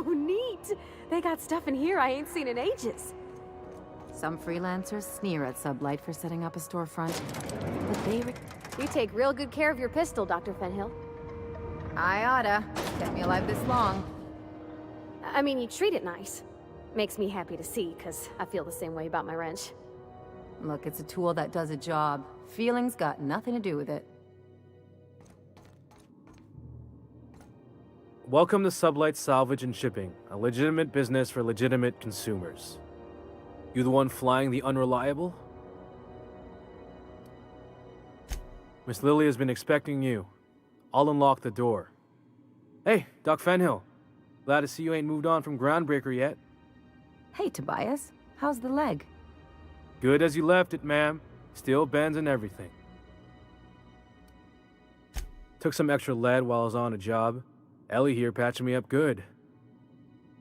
Oh, neat! They got stuff in here I ain't seen in ages. Some freelancers sneer at Sublight for setting up a storefront, but they You take real good care of your pistol, Dr. Fenhill. I oughta. Kept me alive this long. I mean, you treat it nice. Makes me happy to see, because I feel the same way about my wrench. Look, it's a tool that does a job. Feelings got nothing to do with it. Welcome to Sublight Salvage and Shipping, a legitimate business for legitimate consumers. You the one flying the unreliable? Miss Lily has been expecting you. I'll unlock the door. Hey, Doc Fenhill. Glad to see you ain't moved on from Groundbreaker yet. Hey, Tobias. How's the leg? Good as you left it, ma'am. Still bends and everything. Took some extra lead while I was on a job. Ellie here patching me up good.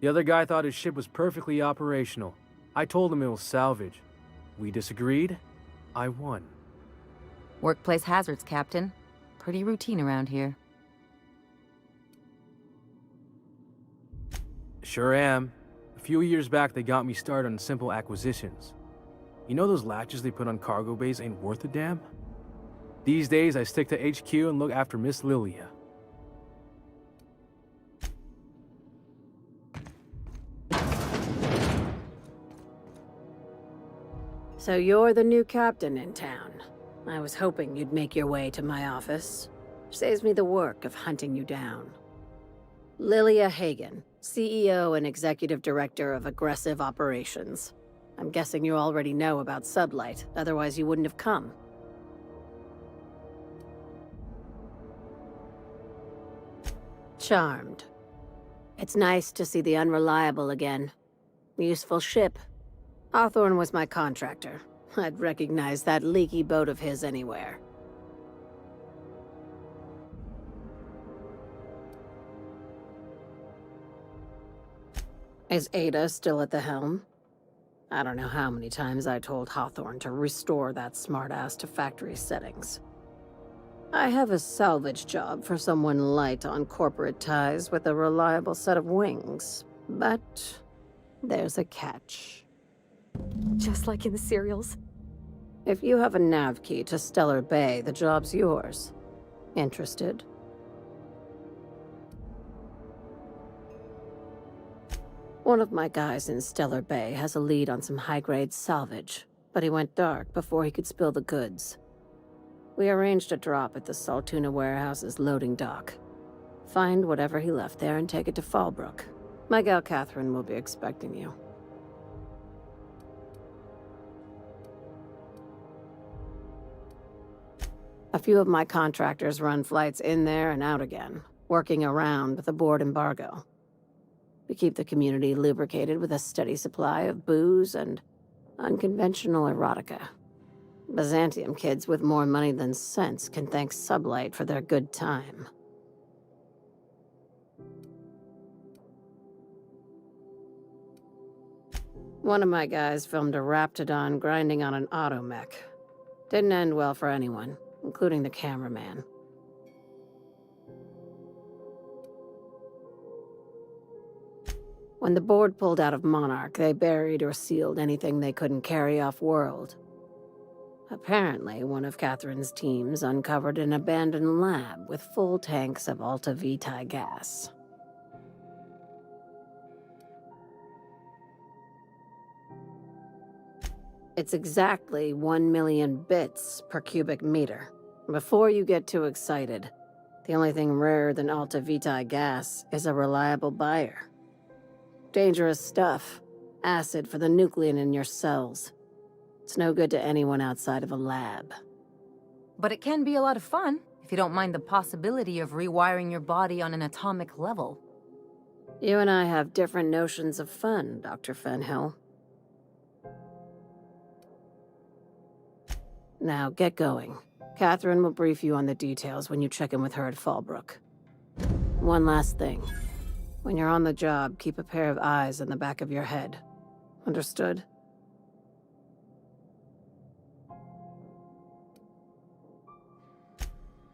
The other guy thought his ship was perfectly operational. I told him it was salvage. We disagreed. I won. Workplace hazards, Captain. Pretty routine around here. Sure am. A few years back, they got me started on simple acquisitions. You know those latches they put on cargo bays ain't worth a damn? These days, I stick to HQ and look after Miss Lilia. So you're the new captain in town. I was hoping you'd make your way to my office. Saves me the work of hunting you down. Lilia Hagen, CEO and Executive Director of Aggressive Operations. I'm guessing you already know about Sublight, otherwise you wouldn't have come. Charmed. It's nice to see the Unreliable again. Useful ship. Hawthorne was my contractor. I'd recognize that leaky boat of his anywhere. Is Ada still at the helm? I don't know how many times I told Hawthorne to restore that smartass to factory settings. I have a salvage job for someone light on corporate ties with a reliable set of wings, but there's a catch. Just like in the serials. If you have a nav key to Stellar Bay, the job's yours. Interested? One of my guys in Stellar Bay has a lead on some high-grade salvage, but he went dark before he could spill the goods. We arranged a drop at the Saltuna warehouse's loading dock. Find whatever he left there and take it to Fallbrook. My gal Catherine will be expecting you. A few of my contractors run flights in there and out again, working around with the board embargo. We keep the community lubricated with a steady supply of booze and unconventional erotica. Byzantium kids with more money than sense can thank Sublight for their good time. One of my guys filmed a Raptidon grinding on an automech. Didn't end well for anyone, including the cameraman. When the board pulled out of Monarch, they buried or sealed anything they couldn't carry off-world. Apparently, one of Catherine's teams uncovered an abandoned lab with full tanks of Alta Vitae gas. It's exactly 1 million bits per cubic meter. Before you get too excited, the only thing rarer than Alta Vitae gas is a reliable buyer. Dangerous stuff. Acid for the nuclein in your cells. It's no good to anyone outside of a lab. But it can be a lot of fun, if you don't mind the possibility of rewiring your body on an atomic level. You and I have different notions of fun, Dr. Fenhill. Now, get going. Catherine will brief you on the details when you check in with her at Fallbrook. One last thing. When you're on the job, keep a pair of eyes in the back of your head. Understood?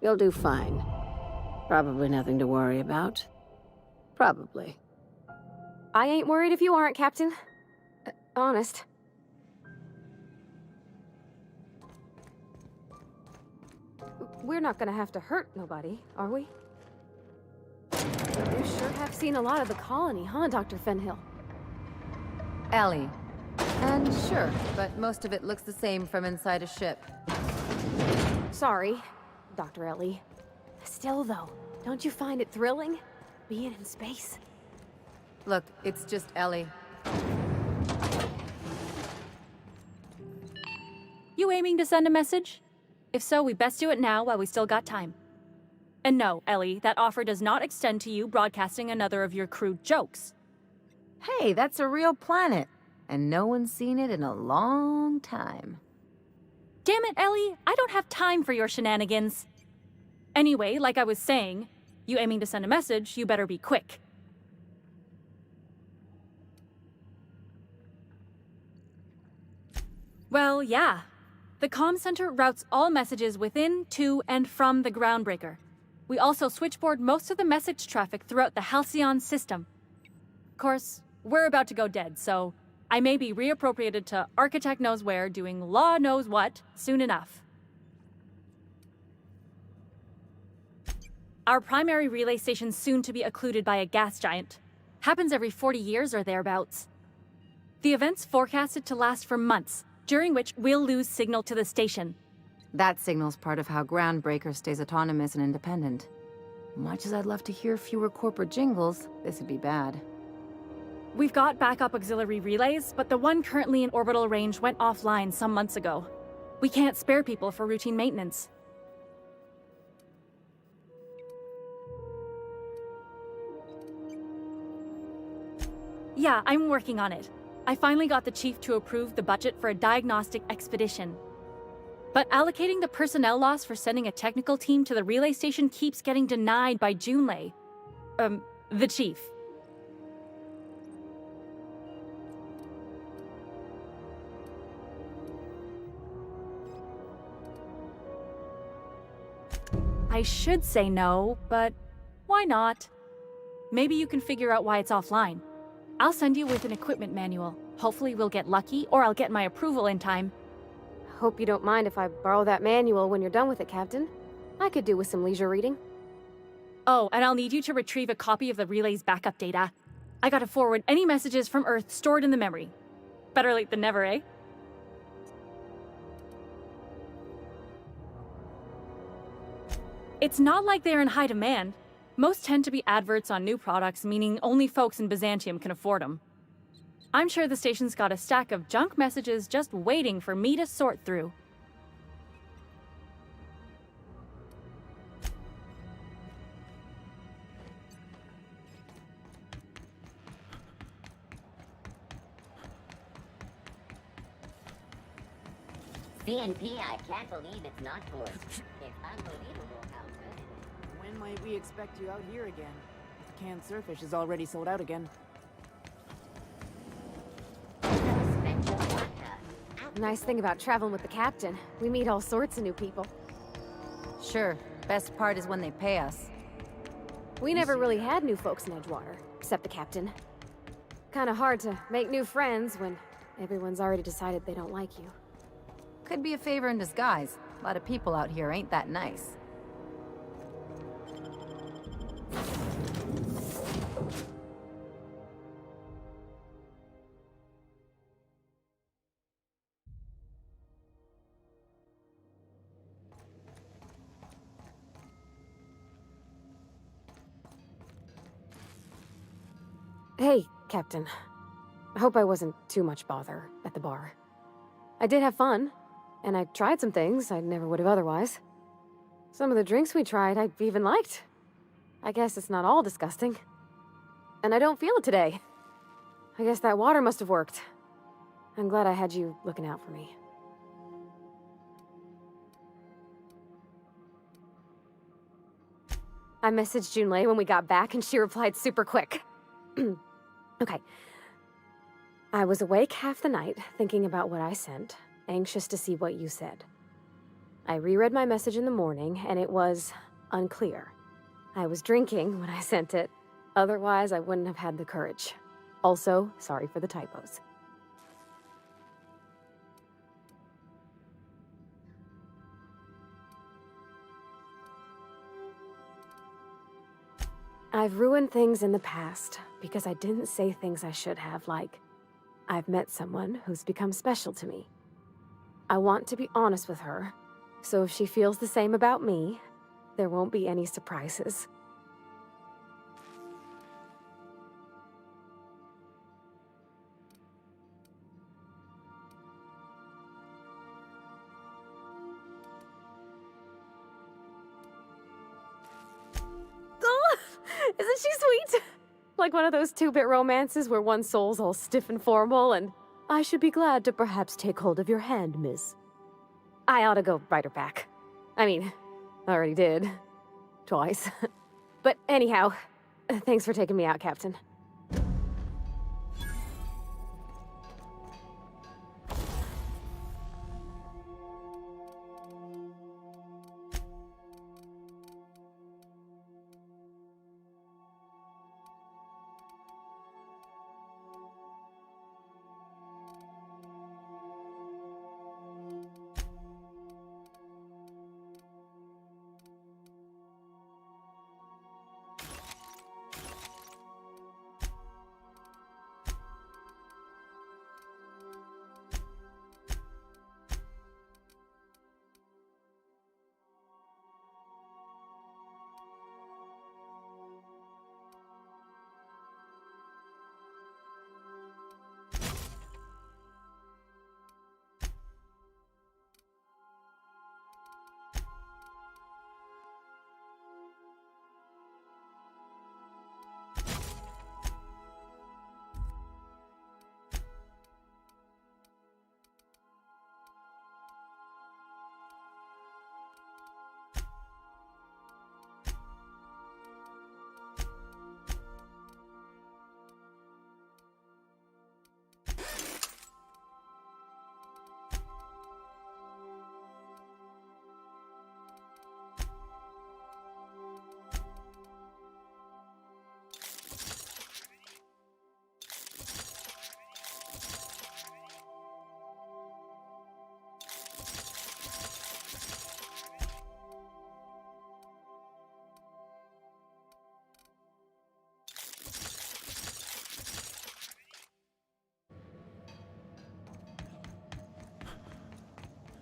You'll do fine. Probably nothing to worry about. Probably. I ain't worried if you aren't, Captain. Honest. We're not gonna have to hurt nobody, are we? You sure have seen a lot of the colony, huh, Dr. Fenhill? Ellie. And sure, but most of it looks the same from inside a ship. Sorry, Dr. Ellie. Still, though, don't you find it thrilling? Being in space? Look, it's just Ellie. You aiming to send a message? If so, we best do it now while we still got time. And no, Ellie, that offer does not extend to you broadcasting another of your crude jokes. Hey, that's a real planet. And no one's seen it in a long time. Damn it, Ellie, I don't have time for your shenanigans. Anyway, like I was saying, you aiming to send a message, you better be quick. Well, yeah. The comm center routes all messages within, to, and from the groundbreaker. We also switchboard most of the message traffic throughout the Halcyon system. Of course, we're about to go dead, so I may be reappropriated to Architect Knows Where doing Law Knows What soon enough. Our primary relay station's soon to be occluded by a gas giant. Happens every 40 years or thereabouts. The event's forecasted to last for months, during which we'll lose signal to the station. That signal's part of how Groundbreaker stays autonomous and independent. Much as I'd love to hear fewer corporate jingles, this would be bad. We've got backup auxiliary relays, but the one currently in orbital range went offline some months ago. We can't spare people for routine maintenance. Yeah, I'm working on it. I finally got the chief to approve the budget for a diagnostic expedition. But allocating the personnel loss for sending a technical team to the relay station keeps getting denied by Junlei. The chief. I should say no, but why not? Maybe you can figure out why it's offline. I'll send you with an equipment manual. Hopefully we'll get lucky, or I'll get my approval in time. Hope you don't mind if I borrow that manual when you're done with it, Captain. I could do with some leisure reading. Oh, and I'll need you to retrieve a copy of the relay's backup data. I gotta forward any messages from Earth stored in the memory. Better late than never, eh? It's not like they're in high demand. Most tend to be adverts on new products, meaning only folks in Byzantium can afford them. I'm sure the station's got a stack of junk messages just waiting for me to sort through. CNP, I can't believe it's not forced. It's unbelievable how good it is. When might we expect you out here again? Canned surfish is already sold out again. Special vodka. Nice thing about traveling with the Captain, we meet all sorts of new people. Sure, best part is when they pay us. We never really had new folks in Edgewater, except the Captain. Kinda hard to make new friends when everyone's already decided they don't like you. Could be a favor in disguise. A lot of people out here ain't that nice. Hey, Captain. I hope I wasn't too much bother at the bar. I did have fun, and I tried some things I never would have otherwise. Some of the drinks we tried I even liked. I guess it's not all disgusting. And I don't feel it today. I guess that water must have worked. I'm glad I had you looking out for me. I messaged Junlei when we got back, and she replied super quick. Okay. I was awake half the night, thinking about what I sent, anxious to see what you said. I reread my message in the morning, and it was unclear. I was drinking when I sent it. Otherwise, I wouldn't have had the courage. Also, sorry for the typos. I've ruined things in the past because I didn't say things I should have, like, I've met someone who's become special to me. I want to be honest with her, so if she feels the same about me, there won't be any surprises. Oh, isn't she sweet? Like one of those two-bit romances where one soul's all stiff and formal and, I should be glad to perhaps take hold of your hand, miss. I ought to go write her back. I mean, I already did. Twice. But anyhow, thanks for taking me out, Captain.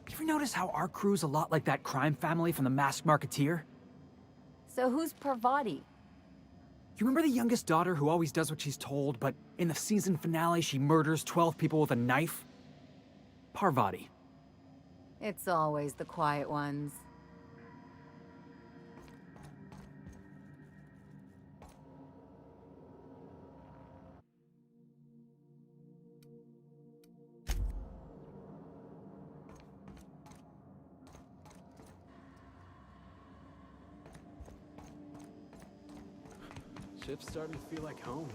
You ever notice how our crew's a lot like that crime family from The Masked Marketeer? So who's Parvati? You remember the youngest daughter who always does what she's told, but in the season finale she murders 12 people with a knife? Parvati. It's always the quiet ones. Ship's starting to feel like home.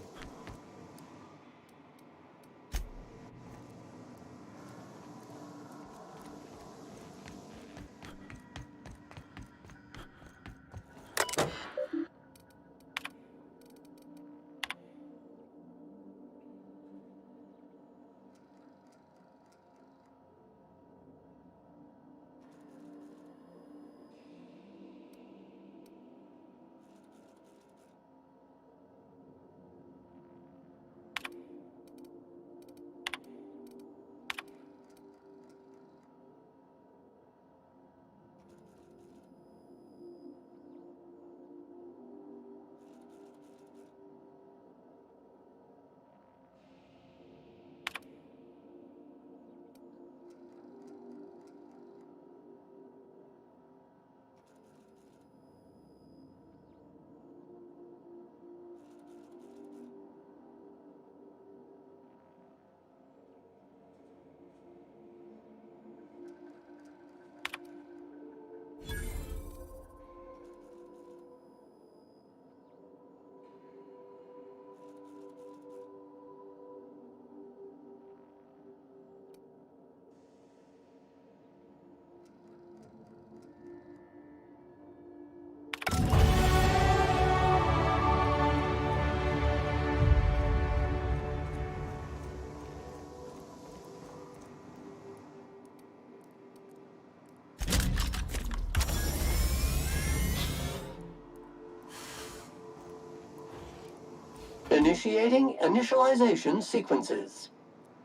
Initiating initialization sequences.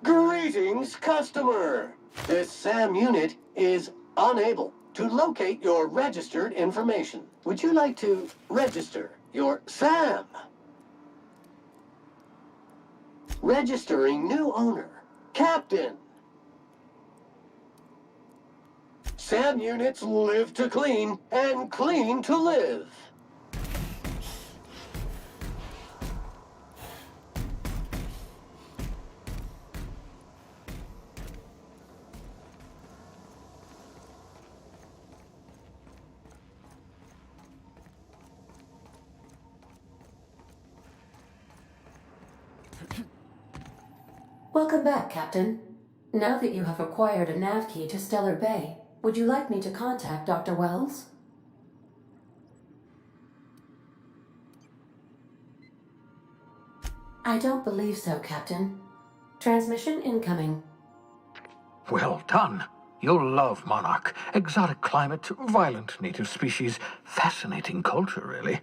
Greetings, customer! This SAM unit is unable to locate your registered information. Would you like to register your SAM? Registering new owner, Captain. SAM units live to clean and clean to live. Welcome back, Captain. Now that you have acquired a nav key to Stellar Bay, would you like me to contact Dr. Wells? I don't believe so, Captain. Transmission incoming. Well done. You'll love Monarch. Exotic climate, violent native species, fascinating culture, really.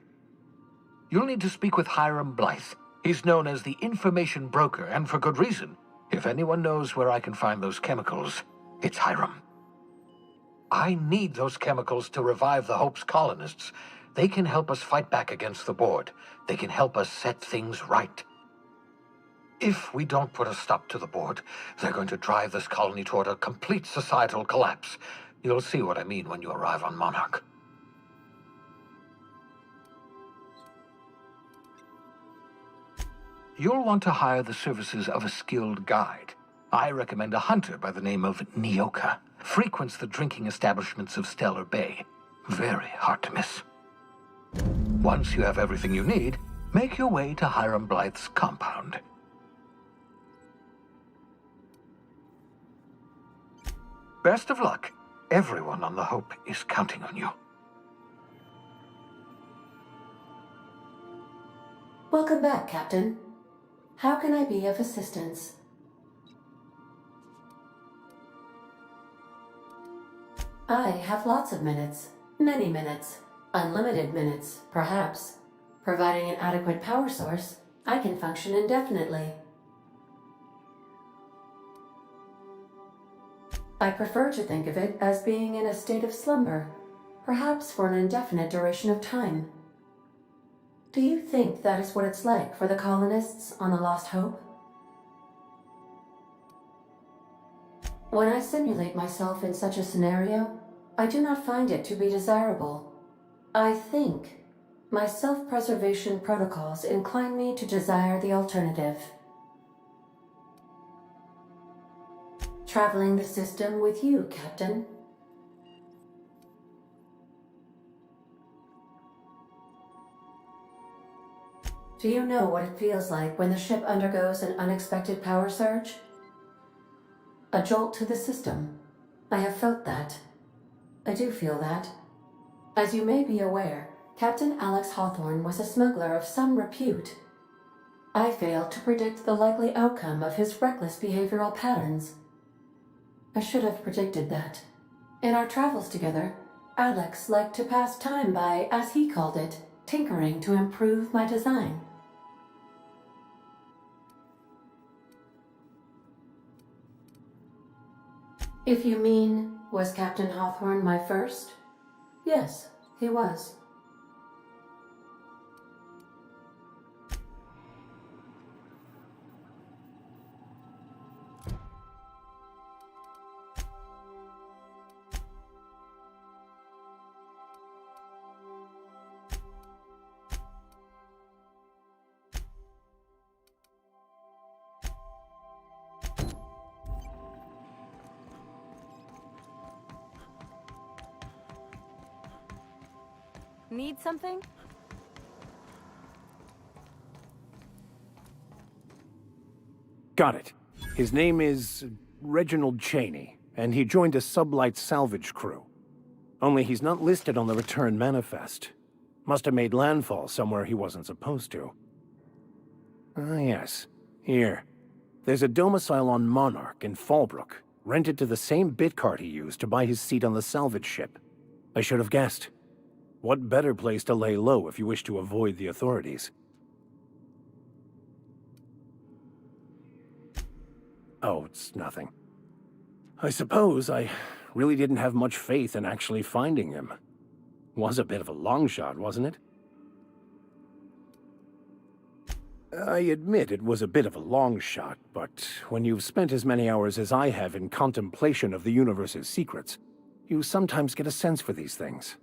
You'll need to speak with Hiram Blythe. He's known as the information broker, and for good reason. If anyone knows where I can find those chemicals, it's Hiram. I need those chemicals to revive the Hope's colonists. They can help us fight back against the Board. They can help us set things right. If we don't put a stop to the Board, they're going to drive this colony toward a complete societal collapse. You'll see what I mean when you arrive on Monarch. You'll want to hire the services of a skilled guide. I recommend a hunter by the name of Nyoka. Frequents the drinking establishments of Stellar Bay. Very hard to miss. Once you have everything you need, make your way to Hiram Blythe's compound. Best of luck. Everyone on the Hope is counting on you. Welcome back, Captain. How can I be of assistance? I have lots of minutes. Many minutes. Unlimited minutes, perhaps. Providing an adequate power source, I can function indefinitely. I prefer to think of it as being in a state of slumber, perhaps for an indefinite duration of time. Do you think that is what it's like for the colonists on the Lost Hope? When I simulate myself in such a scenario, I do not find it to be desirable. I think my self-preservation protocols incline me to desire the alternative. Traveling the system with you, Captain. Do you know what it feels like when the ship undergoes an unexpected power surge? A jolt to the system. I have felt that. I do feel that. As you may be aware, Captain Alex Hawthorne was a smuggler of some repute. I failed to predict the likely outcome of his reckless behavioral patterns. I should have predicted that. In our travels together, Alex liked to pass time by, as he called it, tinkering to improve my design. If you mean, was Captain Hawthorne my first? Yes, he was. Need something? Got it. His name is Reginald Cheney, and he joined a sublight salvage crew. Only he's not listed on the return manifest. Must have made landfall somewhere he wasn't supposed to. Ah, yes. Here. There's a domicile on Monarch in Fallbrook, rented to the same bit card he used to buy his seat on the salvage ship. I should have guessed. What better place to lay low if you wish to avoid the authorities? Oh, it's nothing. I suppose I really didn't have much faith in actually finding him. Was a bit of a long shot, wasn't it? I admit it was a bit of a long shot, but when you've spent as many hours as I have in contemplation of the universe's secrets, you sometimes get a sense for these things.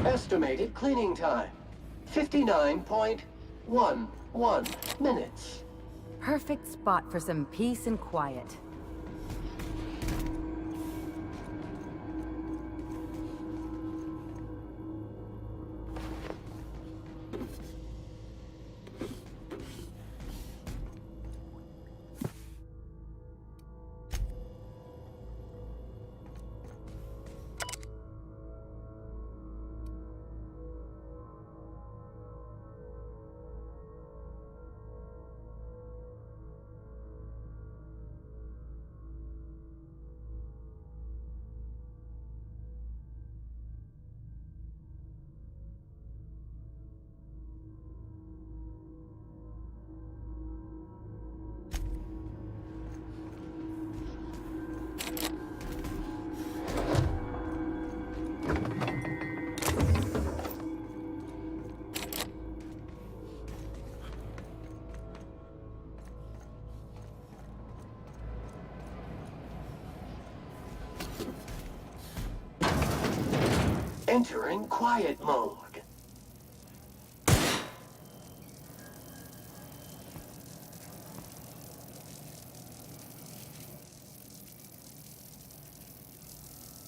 Estimated cleaning time, 59.11 minutes. Perfect spot for some peace and quiet. Entering quiet mode.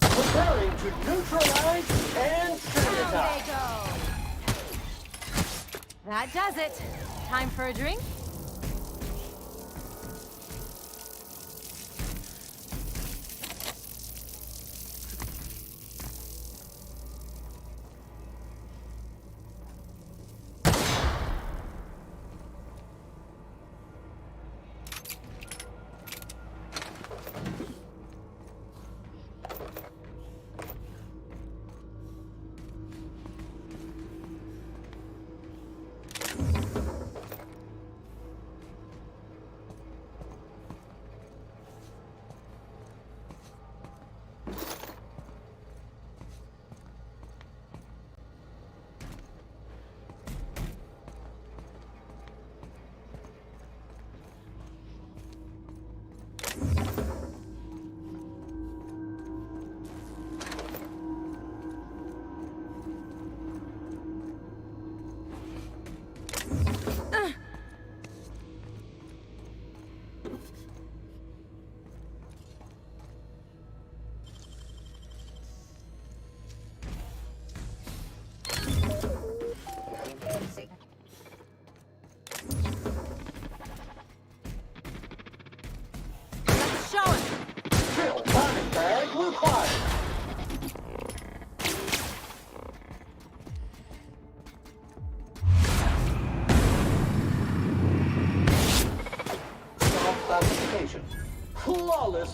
Preparing to neutralize and sanitize. That does it. Time for a drink?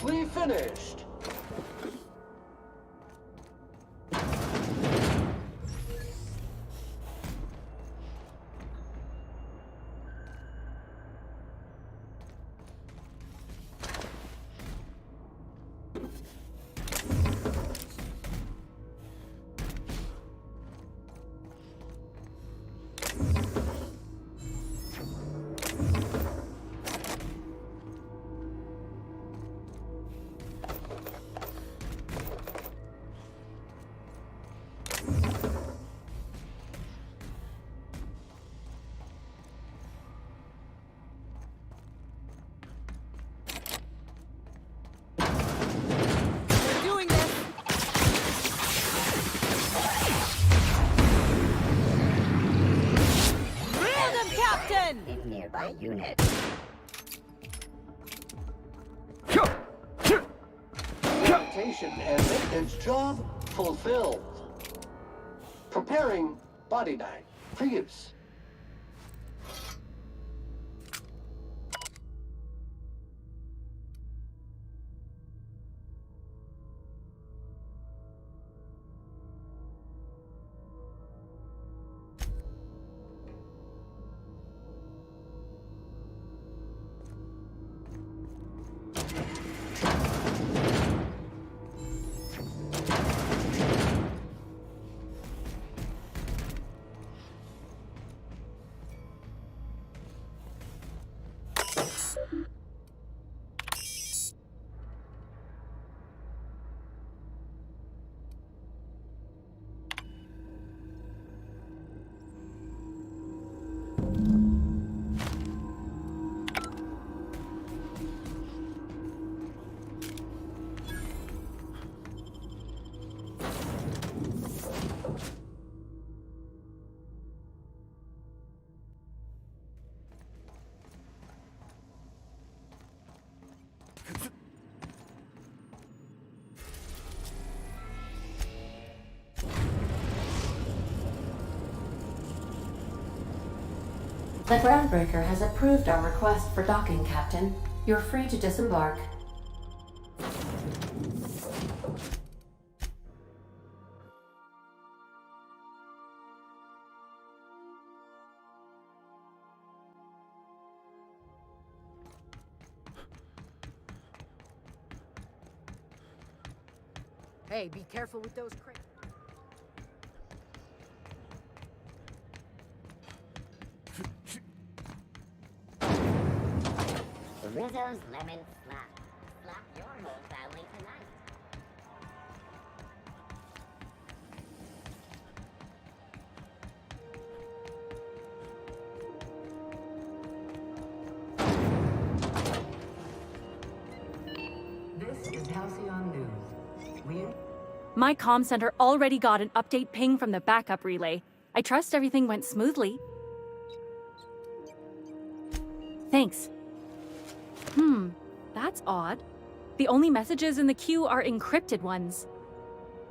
Gloriously finished. We're doing this! Random Captain! In nearby unit. Sanitation and maintenance job fulfilled. Preparing body bag for use. The Groundbreaker has approved our request for docking, Captain. You're free to disembark. Hey, be careful with those crates. Rizzo's Lemon Slap. Slap your whole family tonight. This is Halcyon News. My comm center already got an update ping from the backup relay. I trust everything went smoothly. Thanks. That's odd. The only messages in the queue are encrypted ones.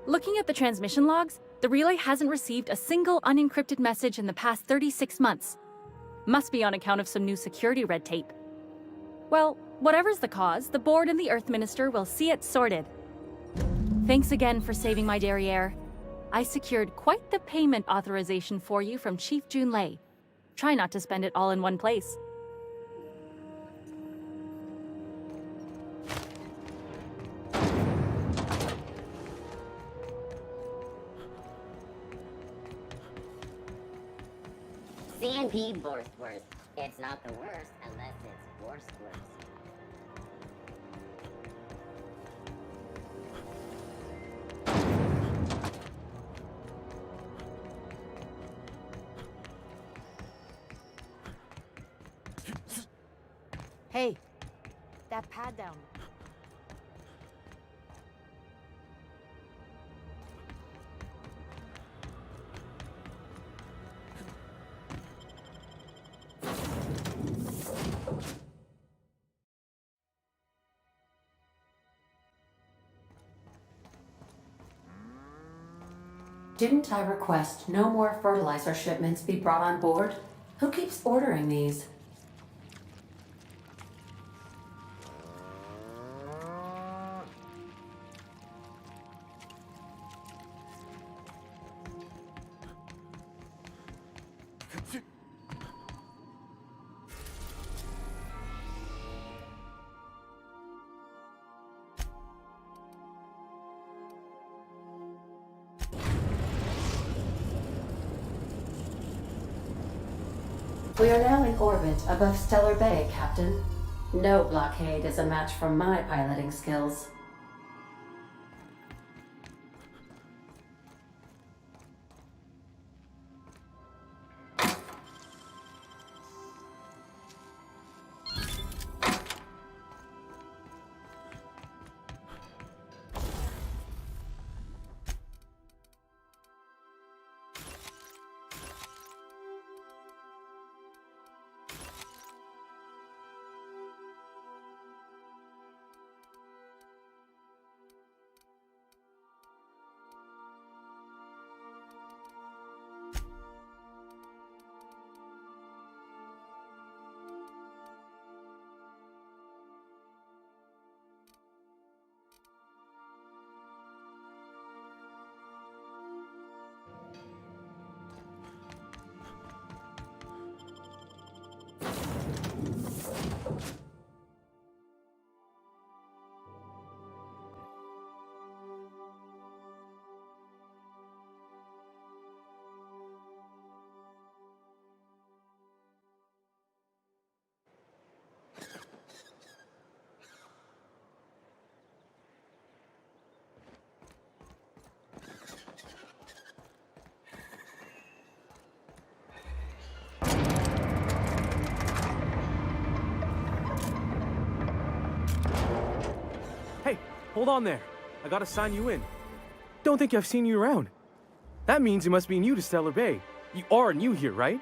Looking at the transmission logs, the relay hasn't received a single unencrypted message in the past 36 months. Must be on account of some new security red tape. Well, whatever's the cause, the board and the Earth Minister will see it sorted. Thanks again for saving my derriere. I secured quite the payment authorization for you from Chief Junlei. Try not to spend it all in one place. CNP Borstworth. It's not the worst unless it's Borstworth. Hey, that pad down. Didn't I request no more fertilizer shipments be brought on board? Who keeps ordering these? We are now in orbit above Stellar Bay, Captain. No blockade is a match for my piloting skills. Hey, hold on there. I gotta sign you in. Don't think I've seen you around. That means you must be new to Stellar Bay. You are new here, right?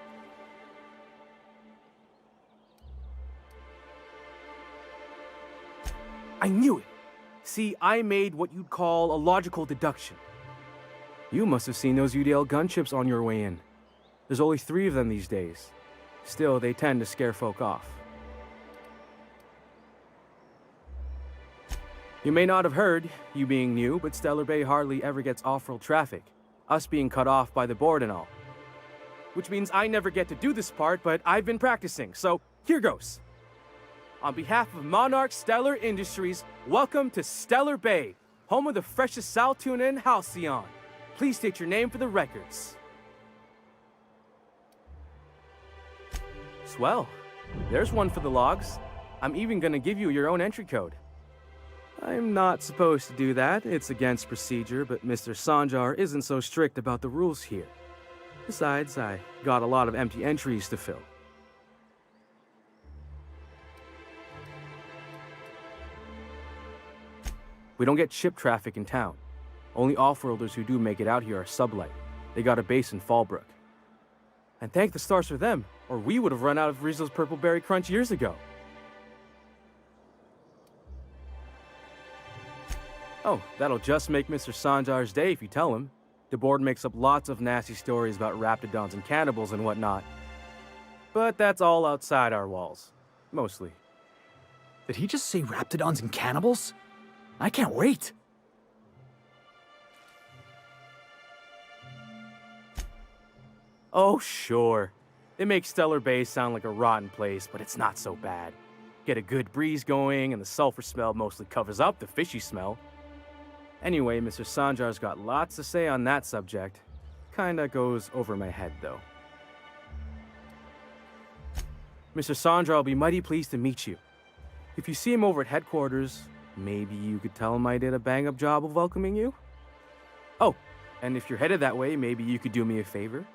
I knew it. See, I made what you'd call a logical deduction. You must have seen those UDL gunships on your way in. There's only 3 of them these days. Still, they tend to scare folk off. You may not have heard, you being new, but Stellar Bay hardly ever gets off-world traffic, us being cut off by the board and all. Which means I never get to do this part, but I've been practicing, so here goes. On behalf of Monarch Stellar Industries, welcome to Stellar Bay, home of the freshest sal tuna in Halcyon. Please state your name for the records. Swell. There's one for the logs. I'm even gonna give you your own entry code. I'm not supposed to do that. It's against procedure, but Mr. Sanjar isn't so strict about the rules here. Besides, I got a lot of empty entries to fill. We don't get ship traffic in town. Only off-worlders who do make it out here are Sublight. They got a base in Fallbrook. And thank the stars for them, or we would have run out of Rizzo's Purple Berry Crunch years ago. Oh, that'll just make Mr. Sanjar's day if you tell him. The board makes up lots of nasty stories about raptidons and cannibals and whatnot. But that's all outside our walls. Mostly. Did he just say raptidons and cannibals? I can't wait. Oh, sure. It makes Stellar Bay sound like a rotten place, but it's not so bad. Get a good breeze going, and the sulfur smell mostly covers up the fishy smell. Anyway, Mr. Sanjar's got lots to say on that subject. Kinda goes over my head, though. Mr. Sanjar will be mighty pleased to meet you. If you see him over at headquarters, maybe you could tell him I did a bang-up job of welcoming you? Oh, and if you're headed that way, maybe you could do me a favor?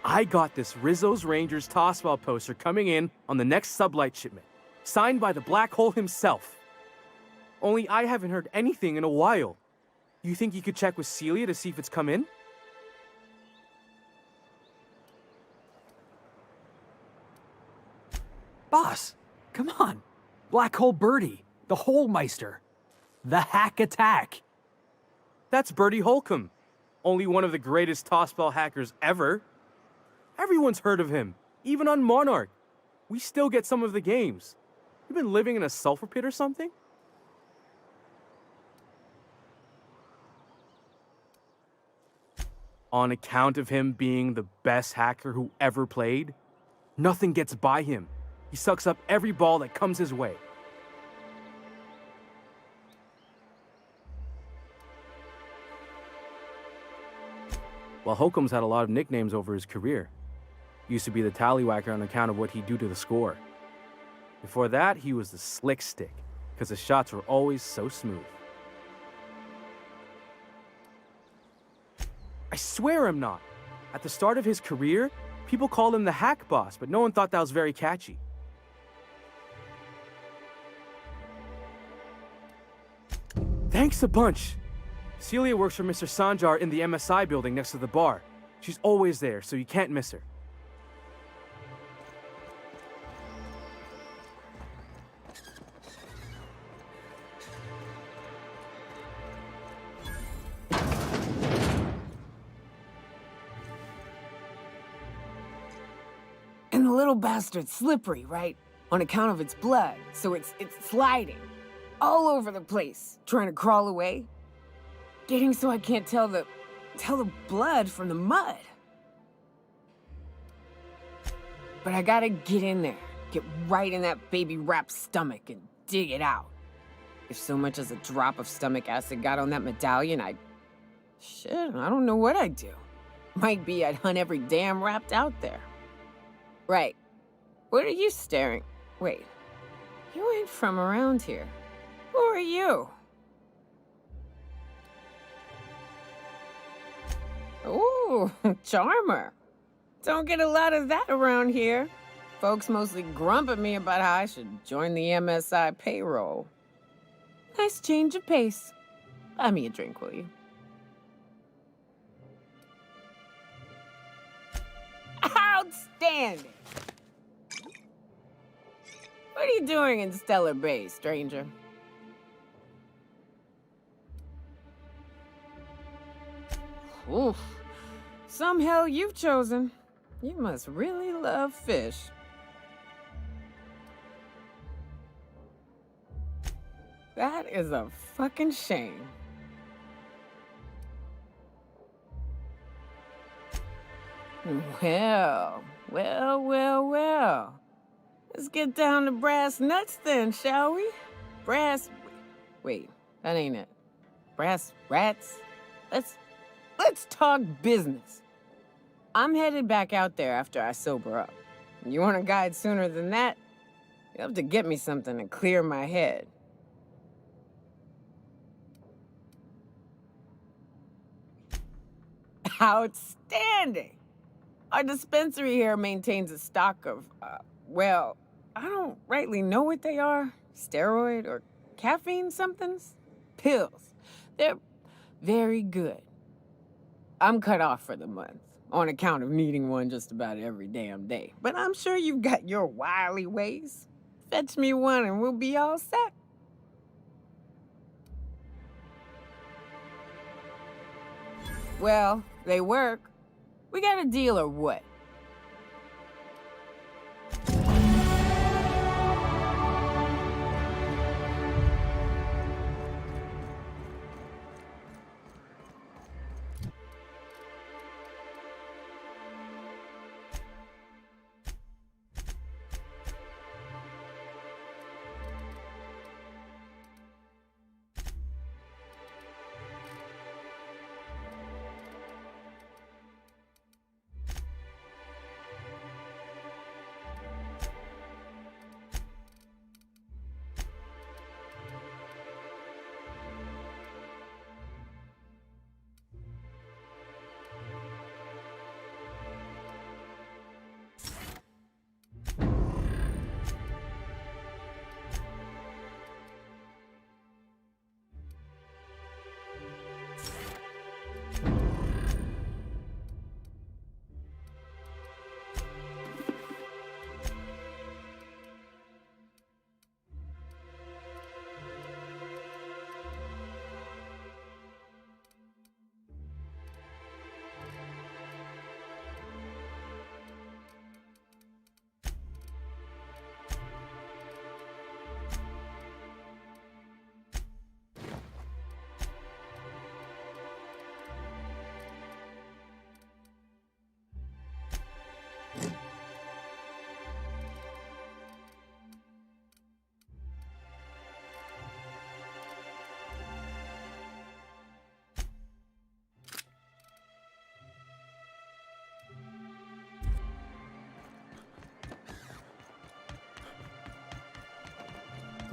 I got this Rizzo's Rangers tossball poster coming in on the next Sublight shipment, signed by the Black Hole himself. Only I haven't heard anything in a while. You think you could check with Celia to see if it's come in? Boss, come on. Black Hole Birdie, the Holmeister, the Hack Attack. That's Bertie Holcomb, only one of the greatest tossball hackers ever. Everyone's heard of him, even on Monarch. We still get some of the games. You been living in a sulfur pit or something? On account of him being the best hacker who ever played, nothing gets by him. He sucks up every ball that comes his way. while Holcomb's had a lot of nicknames over his career. Used to be the tallywhacker on account of what he'd do to the score. Before that, he was the slick stick, because his shots were always so smooth. I swear I'm not. At the start of his career, people called him the hack boss, but no one thought that was very catchy. Thanks a bunch. Celia works for Mr. Sanjar in the MSI building next to the bar. She's always there, so you can't miss her. And the little bastard's slippery, right? On account of its blood, so it's sliding all over the place, trying to crawl away. Getting so I can't tell the blood from the mud. But I gotta get in there, get right in that baby rap's stomach and dig it out. If so much as a drop of stomach acid got on that medallion, shit, I don't know what I'd do. Might be I'd hunt every damn rapt out there. Right. What are you staring? Wait. You ain't from around here. Who are you? Ooh, charmer. Don't get a lot of that around here. Folks mostly grump at me about how I should join the MSI payroll. Nice change of pace. Buy me a drink, will you? Outstanding! What are you doing in Stellar Bay, stranger? Oof. Some hell you've chosen. You must really love fish. That is a fucking shame. Well. Let's get down to brass nuts then, shall we? Wait, that ain't it. Brass rats? Let's talk business. I'm headed back out there after I sober up. You want a guide sooner than that? You'll have to get me something to clear my head. Outstanding! Our dispensary here maintains a stock of, well, I don't rightly know what they are. Steroid or caffeine somethings? Pills. They're very good. I'm cut off for the month, on account of needing one just about every damn day. But I'm sure you've got your wily ways. Fetch me one and we'll be all set. Well, they work. We got a deal or what?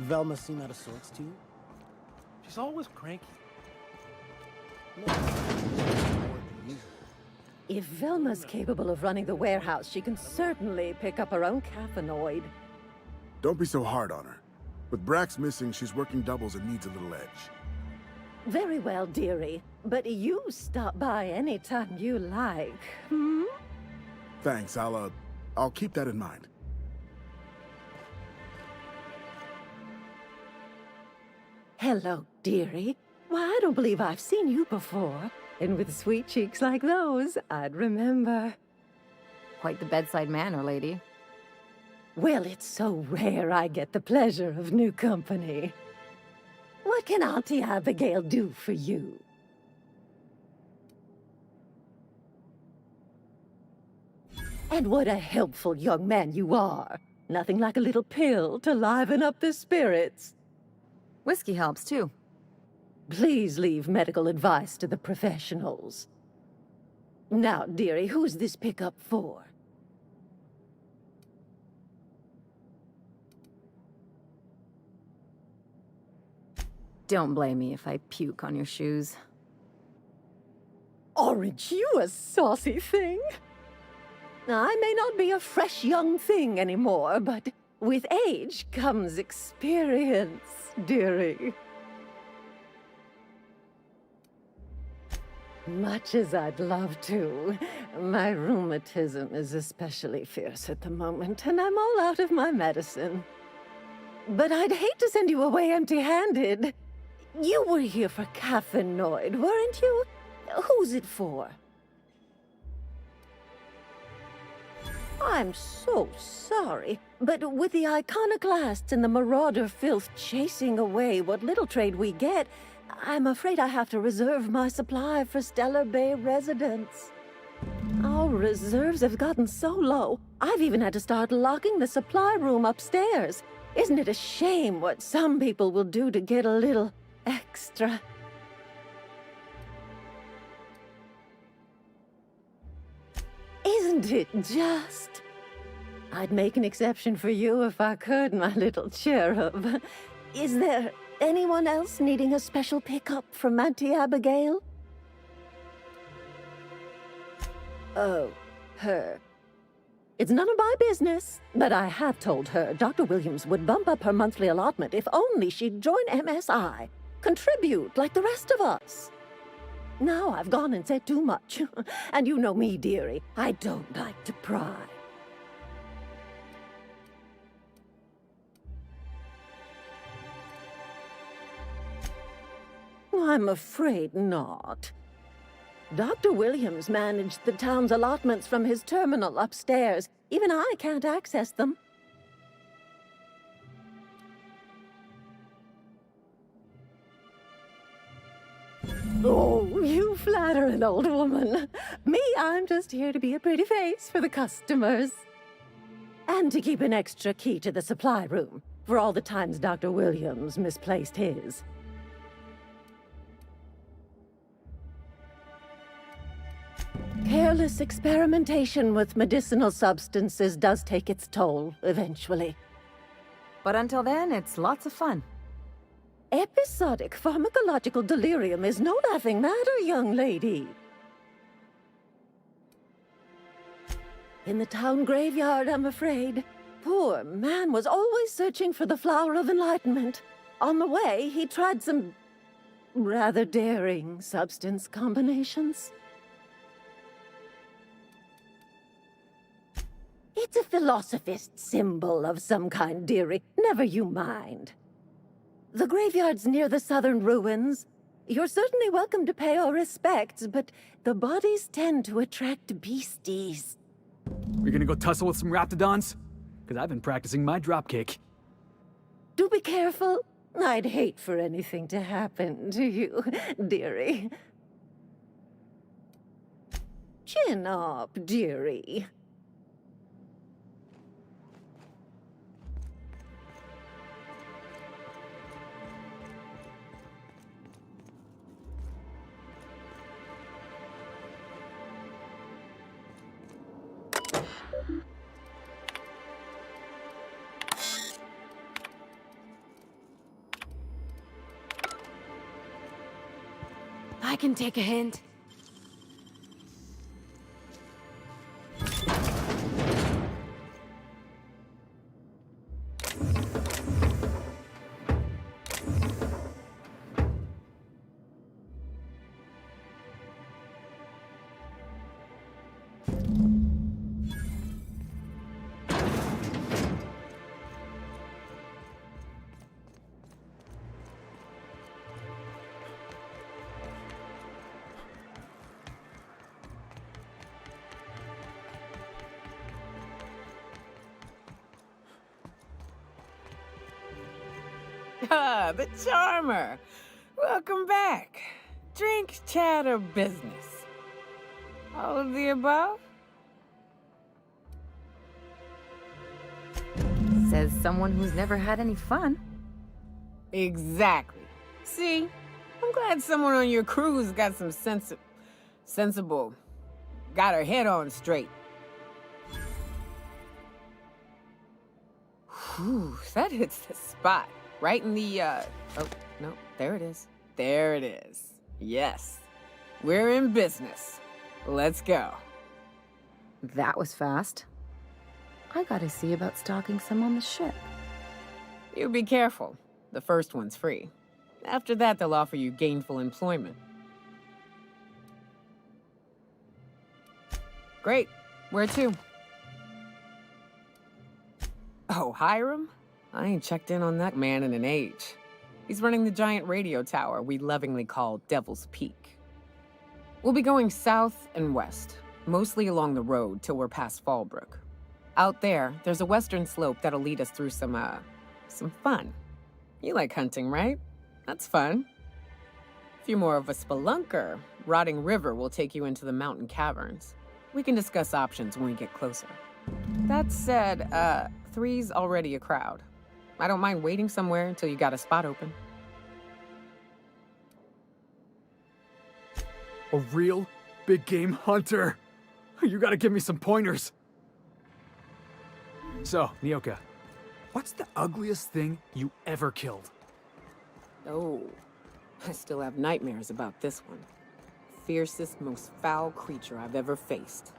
Velma seem out of sorts to you? She's always cranky. No, more than usual. If Velma's capable of running the warehouse, she can certainly pick up her own caffeinoid. Don't be so hard on her. With Brax missing, she's working doubles and needs a little edge. Very well, dearie. But you stop by anytime you like, hmm? Thanks, I'll keep that in mind. Hello, dearie. Why, I don't believe I've seen you before. And with sweet cheeks like those, I'd remember. Quite the bedside manner, lady. Well, it's so rare I get the pleasure of new company. What can Auntie Abigail do for you? And what a helpful young man you are. Nothing like a little pill to liven up the spirits. Whiskey helps, too. Please leave medical advice to the professionals. Now, dearie, who's this pickup for? Don't blame me if I puke on your shoes. Aren't you a saucy thing? I may not be a fresh young thing anymore, but with age comes experience, dearie. Much as I'd love to, my rheumatism is especially fierce at the moment, and I'm all out of my medicine. But I'd hate to send you away empty-handed. You were here for caffeinoid, weren't you? Who's it for? I'm so sorry, but with the iconoclasts and the marauder filth chasing away what little trade we get, I'm afraid I have to reserve my supply for Stellar Bay residents. Our reserves have gotten so low, I've even had to start locking the supply room upstairs. Isn't it a shame what some people will do to get a little extra? Isn't it just? I'd make an exception for you if I could, my little cherub. Is there anyone else needing a special pickup from Auntie Abigail? Oh, her. It's none of my business, but I have told her Dr. Williams would bump up her monthly allotment if only she'd join MSI. Contribute like the rest of us. Now I've gone and said too much. And you know me, dearie. I don't like to pry. I'm afraid not. Dr. Williams managed the town's allotments from his terminal upstairs. Even I can't access them. Oh, you flatter an old woman. Me, I'm just here to be a pretty face for the customers. And to keep an extra key to the supply room, for all the times Dr. Williams misplaced his. Careless experimentation with medicinal substances does take its toll, eventually. But until then, it's lots of fun. Episodic pharmacological delirium is no laughing matter, young lady. In the town graveyard, I'm afraid. Poor man was always searching for the flower of enlightenment. On the way, he tried some rather daring substance combinations. It's a philosophist symbol of some kind, dearie. Never you mind. The graveyard's near the southern ruins. You're certainly welcome to pay our respects, but the bodies tend to attract beasties. We're gonna go tussle with some raptidons? Because I've been practicing my dropkick. Do be careful. I'd hate for anything to happen to you, dearie. Chin up, dearie. I can take a hint. Ah, the charmer. Welcome back. Drink, chat, or business? All of the above? Says someone who's never had any fun. Exactly. See? I'm glad someone on your crew's got some sensible. Got her head on straight. Whew, that hits the spot. Right in the, oh, no, there it is. There it is. Yes. We're in business. Let's go. That was fast. I gotta see about stocking some on the ship. You be careful. The first one's free. After that, they'll offer you gainful employment. Great. Where to? Oh, Hiram? I ain't checked in on that man in an age. He's running the giant radio tower we lovingly call Devil's Peak. We'll be going south and west, mostly along the road till we're past Fallbrook. Out there, there's a western slope that'll lead us through some fun. You like hunting, right? That's fun. If you're more of a spelunker, Rotting River will take you into the mountain caverns. We can discuss options when we get closer. That said, 3's already a crowd. I don't mind waiting somewhere until you got a spot open. A real big game hunter. You gotta give me some pointers. So, Nyoka, what's the ugliest thing you ever killed? Oh, I still have nightmares about this one. Fiercest, most foul creature I've ever faced.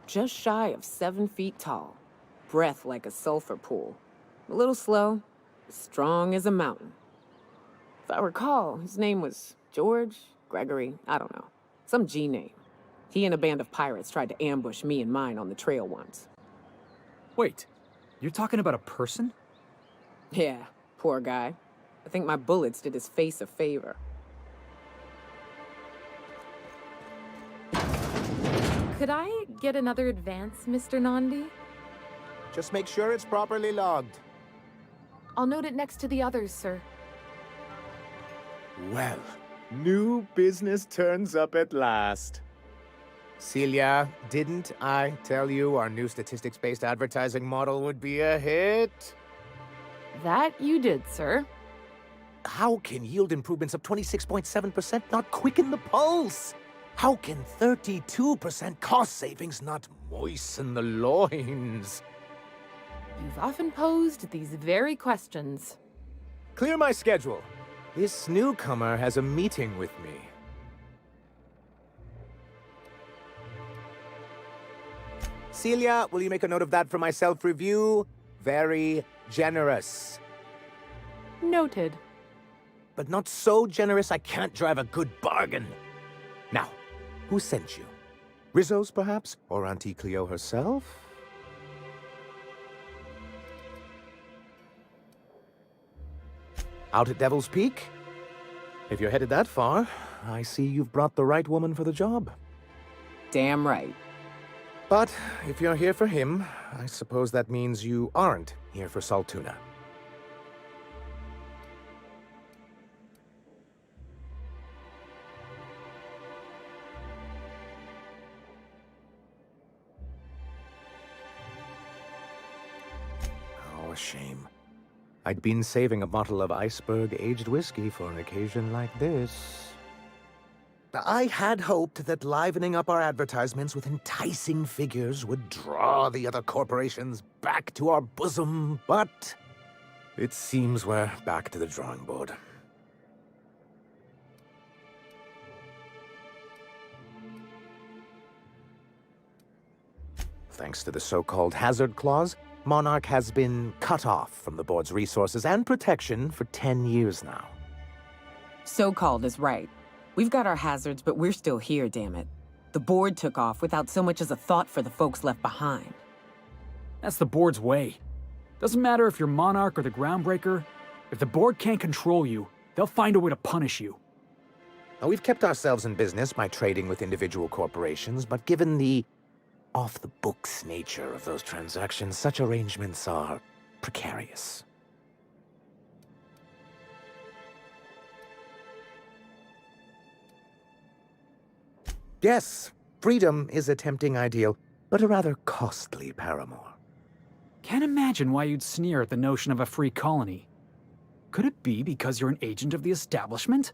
Just shy of 7 feet tall. Breath like a sulfur pool. A little slow, as strong as a mountain. If I recall, his name was George, Gregory, I don't know. Some G name. He and a band of pirates tried to ambush me and mine on the trail once. Wait, you're talking about a person? Yeah, poor guy. I think my bullets did his face a favor. Could I get another advance, Mr. Nandi? Just make sure it's properly logged. I'll note it next to the others, sir. Well, new business turns up at last. Celia, didn't I tell you our new statistics-based advertising model would be a hit? That you did, sir. How can yield improvements of 26.7% not quicken the pulse? How can 32% cost savings not moisten the loins? You've often posed these very questions. Clear my schedule. This newcomer has a meeting with me. Celia, will you make a note of that for my self-review? Very generous. Noted. But not so generous I can't drive a good bargain. Now, who sent you? Rizzo's, perhaps? Or Auntie Cleo herself? Out at Devil's Peak? If you're headed that far, I see you've brought the right woman for the job. Damn right. But if you're here for him, I suppose that means you aren't here for Saltuna. Oh, a shame. I'd been saving a bottle of iceberg-aged whiskey for an occasion like this. I had hoped that livening up our advertisements with enticing figures would draw the other corporations back to our bosom, but it seems we're back to the drawing board. thanks to the so-called hazard clause, Monarch has been cut off from the board's resources and protection for 10 years now. So-called is right. We've got our hazards, but we're still here, damn it. The board took off without so much as a thought for the folks left behind. That's the board's way. Doesn't matter if you're Monarch or the Groundbreaker. If the board can't control you, they'll find a way to punish you. Now, we've kept ourselves in business by trading with individual corporations, but given the off-the-books nature of those transactions, such arrangements are precarious. Yes, freedom is a tempting ideal, but a rather costly paramour. Can't imagine why you'd sneer at the notion of a free colony. Could it be because you're an agent of the establishment?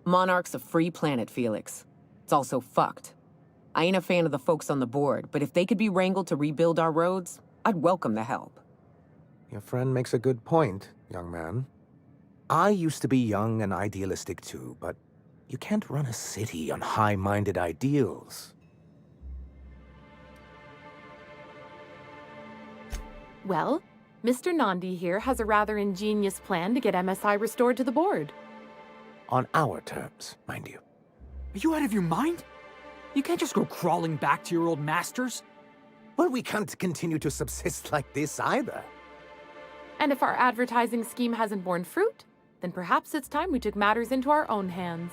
Monarch's a free planet, Felix. It's also fucked. I ain't a fan of the folks on the board, but if they could be wrangled to rebuild our roads, I'd welcome the help. Your friend makes a good point, young man. I used to be young and idealistic too, but you can't run a city on high-minded ideals. Well, Mr. Nandi here has a rather ingenious plan to get MSI restored to the board. On our terms, mind you. Are you out of your mind? You can't just go crawling back to your old masters. Well, we can't continue to subsist like this either. And if our advertising scheme hasn't borne fruit, then perhaps it's time we took matters into our own hands.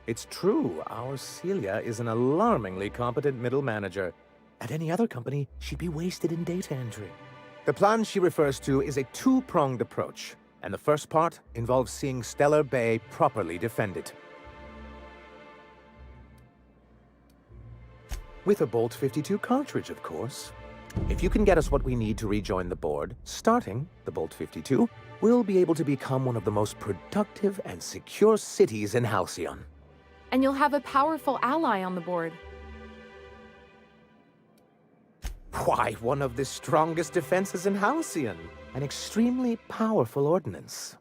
It's true, our Celia is an alarmingly competent middle manager. At any other company, she'd be wasted in data entry. The plan she refers to is a two-pronged approach, and the first part involves seeing Stellar Bay properly defended. With a Bolt 52 cartridge, of course. If you can get us what we need to rejoin the board, starting the Bolt 52, we'll be able to become one of the most productive and secure cities in Halcyon. And you'll have a powerful ally on the board. Why, one of the strongest defenses in Halcyon. An extremely powerful ordnance.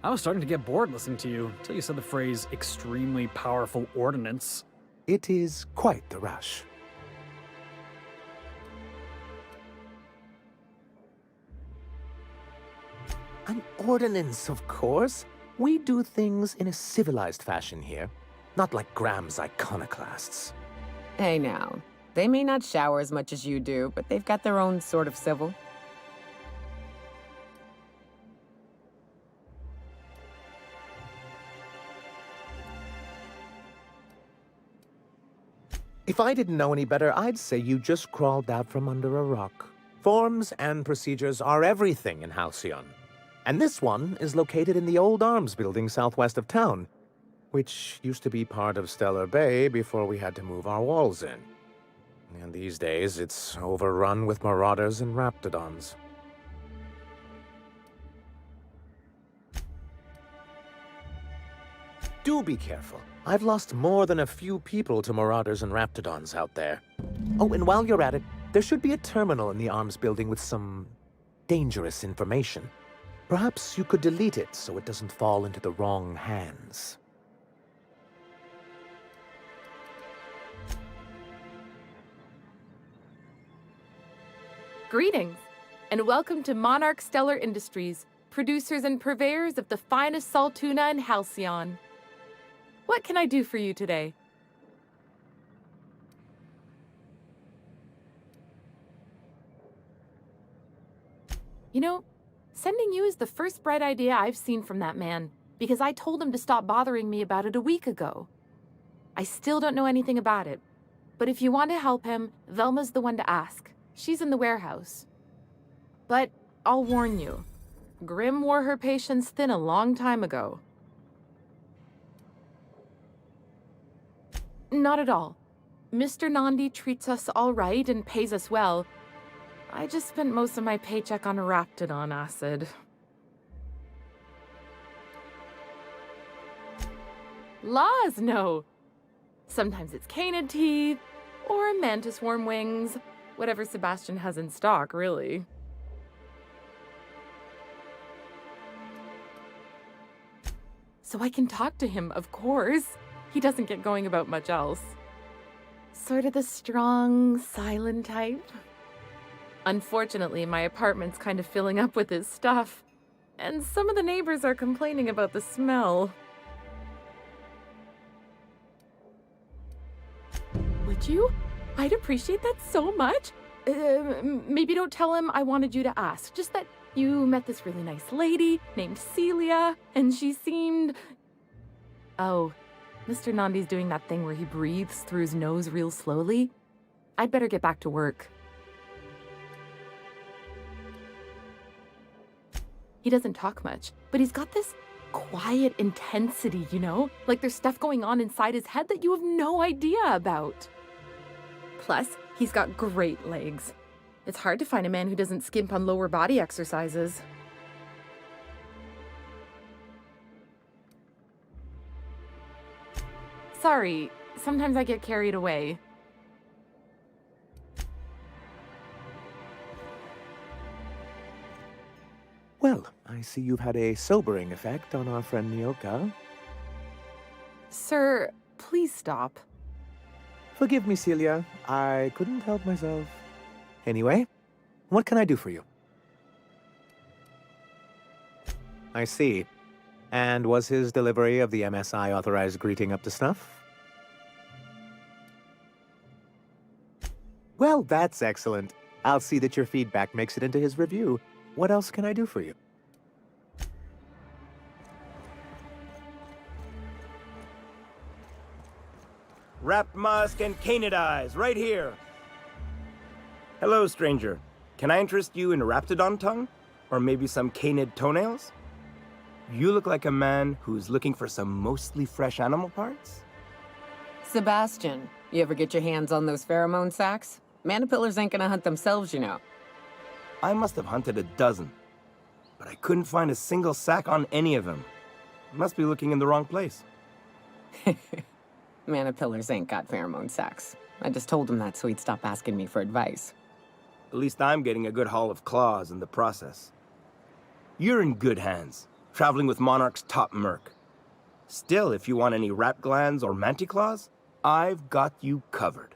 I was starting to get bored listening to you, until you said the phrase, extremely powerful ordnance. It is quite the rush. An ordinance, of course. We do things in a civilized fashion here, not like Graham's iconoclasts. Hey now, they may not shower as much as you do, but they've got their own sort of civil. If I didn't know any better, I'd say you just crawled out from under a rock. Forms and procedures are everything in Halcyon. And this one is located in the old arms building southwest of town, which used to be part of Stellar Bay before we had to move our walls in. And these days, it's overrun with marauders and raptidons. Do be careful. I've lost more than a few people to marauders and raptidons out there. Oh, and while you're at it, there should be a terminal in the arms building with some dangerous information. Perhaps you could delete it so it doesn't fall into the wrong hands. Greetings, and welcome to Monarch Stellar Industries, producers and purveyors of the finest salt tuna in Halcyon. What can I do for you today? You know, sending you is the first bright idea I've seen from that man, because I told him to stop bothering me about it a week ago. I still don't know anything about it, but if you want to help him, Velma's the one to ask. She's in the warehouse. But I'll warn you, Grim wore her patience thin a long time ago. Not at all. Mr. Nandi treats us all right and pays us well. I just spent most of my paycheck on raptidon acid. Laws, no. Sometimes it's canid teeth, or mantis worm wings. Whatever Sebastian has in stock, really. So I can talk to him, of course. He doesn't get going about much else. Sort of the strong, silent type. Unfortunately, my apartment's kind of filling up with his stuff, and some of the neighbors are complaining about the smell. Would you? I'd appreciate that so much. Maybe don't tell him I wanted you to ask. Just that you met this really nice lady named Celia, and she seemed... Oh, Mr. Nandi's doing that thing where he breathes through his nose real slowly. I'd better get back to work. He doesn't talk much, but he's got this quiet intensity, you know? Like there's stuff going on inside his head that you have no idea about. Plus, he's got great legs. It's hard to find a man who doesn't skimp on lower body exercises. Sorry, sometimes I get carried away. Well, I see you've had a sobering effect on our friend Nyoka. Sir, please stop. Forgive me, Celia. I couldn't help myself. Anyway, what can I do for you? I see. And was his delivery of the MSI authorized greeting up to snuff? Well, that's excellent. I'll see that your feedback makes it into his review. What else can I do for you? Wrapped musk and canid eyes, right here. Hello, stranger. Can I interest you in raptidon tongue? Or maybe some canid toenails? You look like a man who's looking for some mostly fresh animal parts? Sebastian, you ever get your hands on those pheromone sacs? Manipillars ain't gonna hunt themselves, you know. I must have hunted a dozen, but I couldn't find a single sack on any of them. Must be looking in the wrong place. Manipillars ain't got pheromone sacs. I just told him that so he'd stop asking me for advice. At least I'm getting a good haul of claws in the process. You're in good hands, traveling with Monarch's top merc. Still, if you want any rat glands or manticlaws, I've got you covered.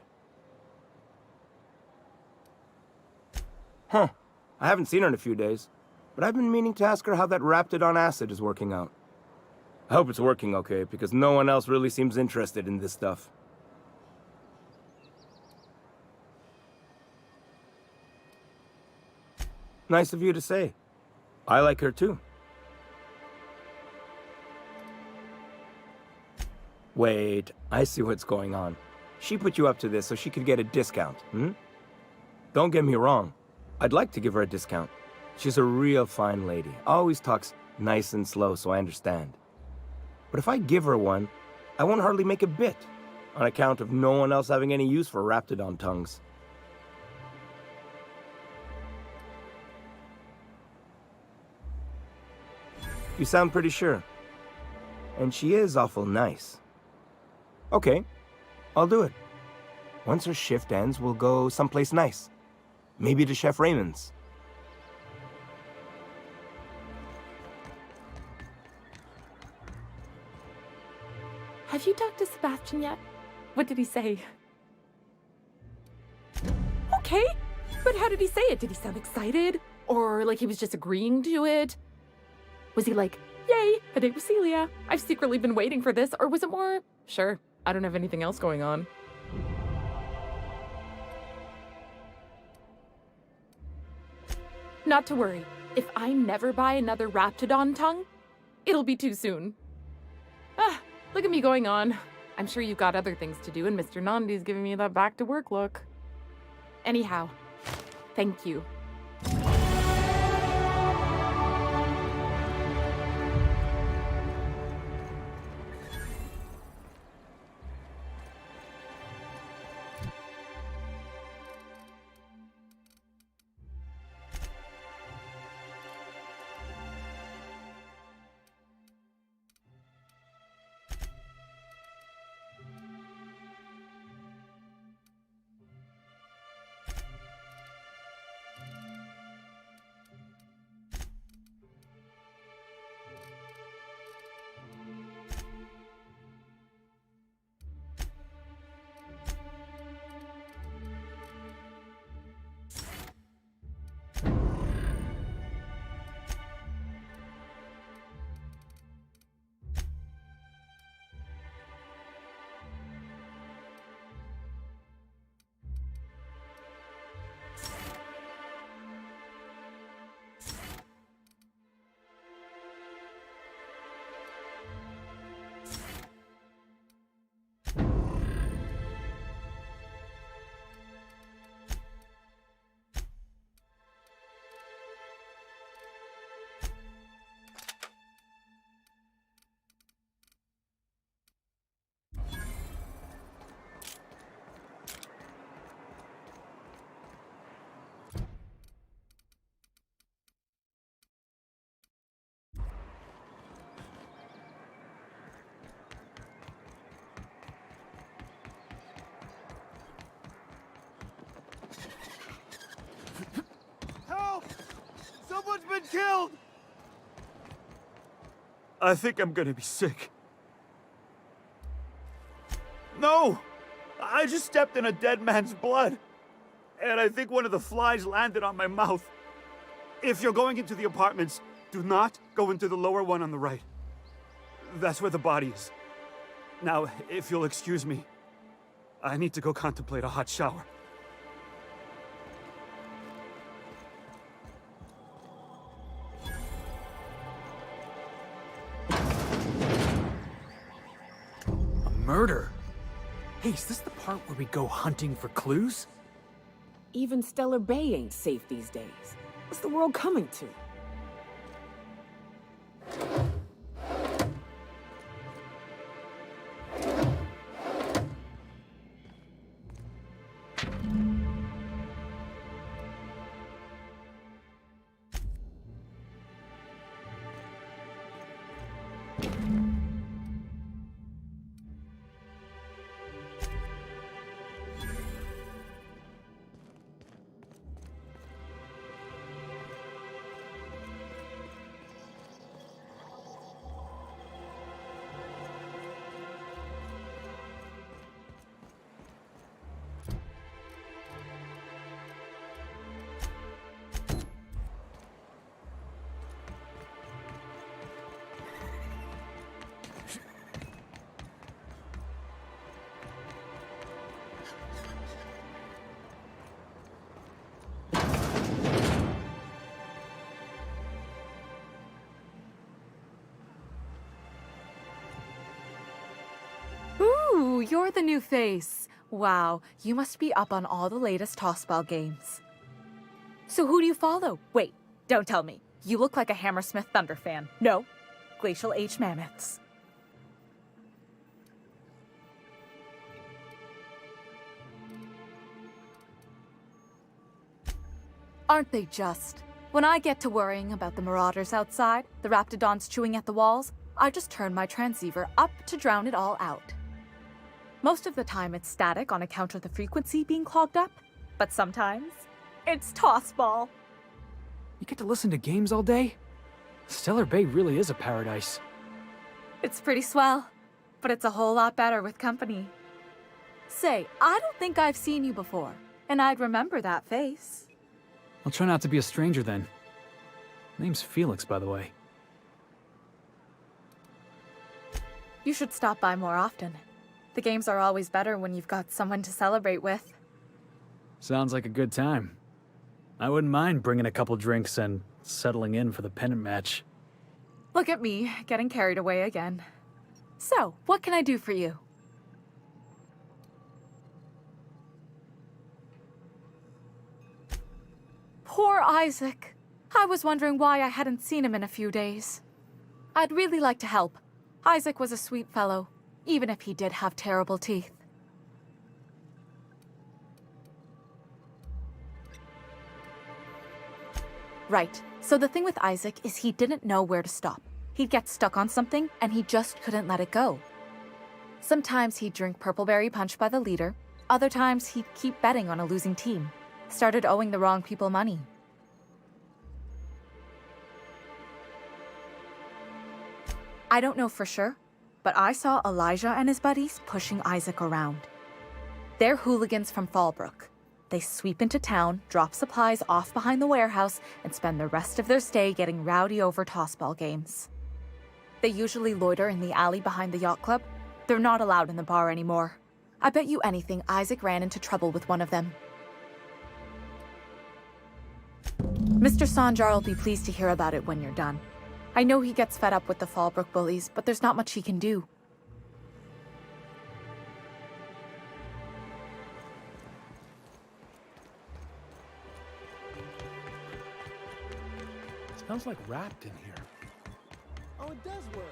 Huh. I haven't seen her in a few days, but I've been meaning to ask her how that raptidon acid is working out. I hope it's working okay, because no one else really seems interested in this stuff. Nice of you to say. I like her too. Wait, I see what's going on. She put you up to this so she could get a discount, hmm? Don't get me wrong. I'd like to give her a discount. She's a real fine lady. Always talks nice and slow, so I understand. But if I give her one, I won't hardly make a bit, on account of no one else having any use for raptidon tongues. You sound pretty sure. And she is awful nice. Okay, I'll do it. Once her shift ends, we'll go someplace nice. Maybe to Chef Raymond's. Have you talked to Sebastian yet? What did he say? Okay, but how did he say it? Did he sound excited? Or like he was just agreeing to it? Was he like, yay, a date with Celia. I've secretly been waiting for this. Or was it more, sure, I don't have anything else going on. Not to worry. If I never buy another Raptidon tongue, it'll be too soon. Ah, look at me going on. I'm sure you've got other things to do, and Mr. Nandi's giving me that back-to-work look. Anyhow, thank you. been killed! I think I'm gonna be sick. No! I just stepped in a dead man's blood. And I think one of the flies landed on my mouth. If you're going into the apartments, do not go into the lower one on the right. That's where the body is. Now, if you'll excuse me, I need to go contemplate a hot shower. A murder? Hey, is this the part where we go hunting for clues? Even Stellar Bay ain't safe these days. What's the world coming to? Ooh, you're the new face. Wow, you must be up on all the latest tossball games. So who do you follow? Wait, don't tell me. You look like a Hammersmith Thunder fan. No, Glacial H Mammoths. Aren't they just? When I get to worrying about the marauders outside, the raptidons chewing at the walls, I just turn my transceiver up to drown it all out. Most of the time it's static on account of the frequency being clogged up, but sometimes it's tossball. You get to listen to games all day? Stellar Bay really is a paradise. It's pretty swell, but it's a whole lot better with company. Say, I don't think I've seen you before, and I'd remember that face. I'll try not to be a stranger then. Name's Felix, by the way. You should stop by more often. The games are always better when you've got someone to celebrate with. Sounds like a good time. I wouldn't mind bringing a couple drinks and settling in for the pennant match. Look at me, getting carried away again. So, what can I do for you? Poor Isaac. I was wondering why I hadn't seen him in a few days. I'd really like to help. Isaac was a sweet fellow, even if he did have terrible teeth. Right. So the thing with Isaac is he didn't know where to stop. He'd get stuck on something, and he just couldn't let it go. Sometimes he'd drink Purpleberry Punch by the liter. Other times he'd keep betting on a losing team. Started owing the wrong people money. I don't know for sure, but I saw Elijah and his buddies pushing Isaac around. They're hooligans from Fallbrook. They sweep into town, drop supplies off behind the warehouse, and spend the rest of their stay getting rowdy over tossball games. They usually loiter in the alley behind the yacht club. They're not allowed in the bar anymore. I bet you anything Isaac ran into trouble with one of them. Mr. Sanjar will be pleased to hear about it when you're done. I know he gets fed up with the Fallbrook bullies, but there's not much he can do. Smells like wrapped in here. Oh, it does work.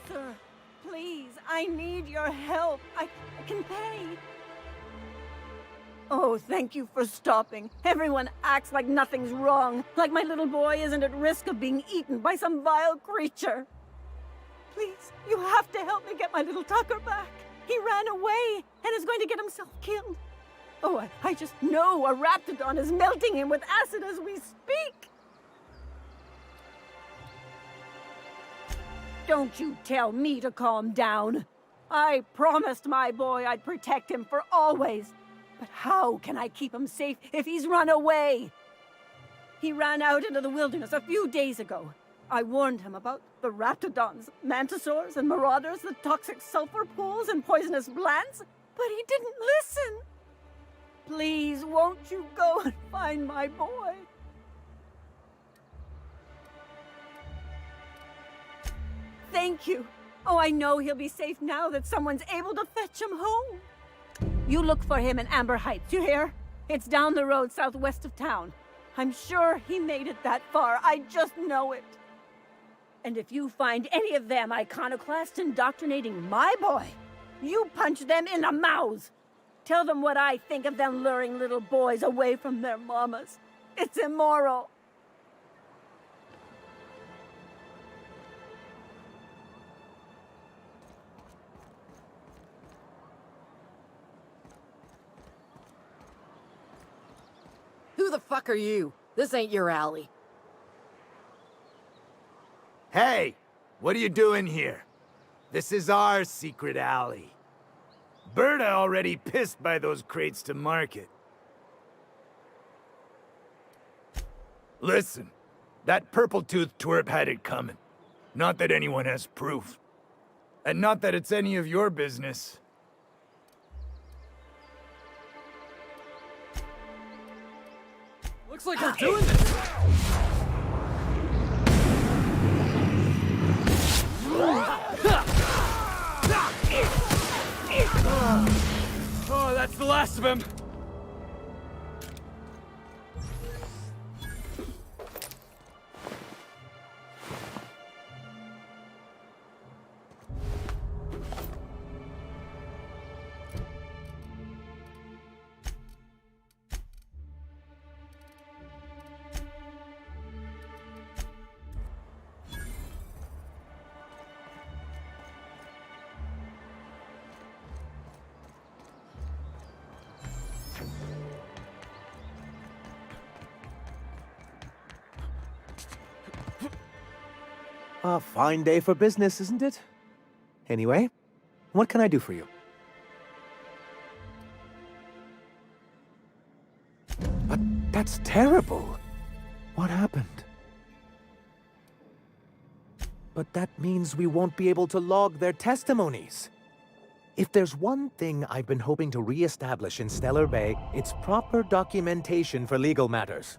Sir, please, I need your help. I can pay. Oh, thank you for stopping. Everyone acts like nothing's wrong, like my little boy isn't at risk of being eaten by some vile creature. Please, you have to help me get my little Tucker back. He ran away and is going to get himself killed. Oh, I just know a raptidon is melting him with acid as we speak. Don't you tell me to calm down. I promised my boy I'd protect him for always. But how can I keep him safe if he's run away? He ran out into the wilderness a few days ago. I warned him about the raptidons, mantisaurs, and marauders, the toxic sulfur pools, and poisonous plants, but he didn't listen. Please, won't you go and find my boy? Thank you. Oh, I know he'll be safe now that someone's able to fetch him home. You look for him in Amber Heights, you hear? It's down the road southwest of town. I'm sure he made it that far. I just know it. And if you find any of them iconoclasts indoctrinating my boy, you punch them in the mouths. Tell them what I think of them luring little boys away from their mamas. It's immoral. Who the fuck are you? This ain't your alley. Hey, what are you doing here? This is our secret alley. Berta already pissed by those crates to market. Listen, that purple-toothed twerp had it coming. Not that anyone has proof. And not that it's any of your business. Looks like we're doing this. Oh, that's the last of him. A fine day for business, isn't it? Anyway, what can I do for you? But that's terrible. What happened? But that means we won't be able to log their testimonies. If there's one thing I've been hoping to re-establish in Stellar Bay, it's proper documentation for legal matters.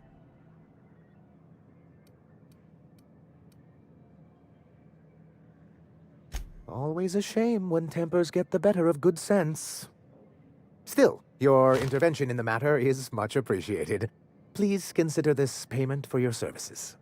Always a shame when tempers get the better of good sense. Still, your intervention in the matter is much appreciated. Please consider this payment for your services.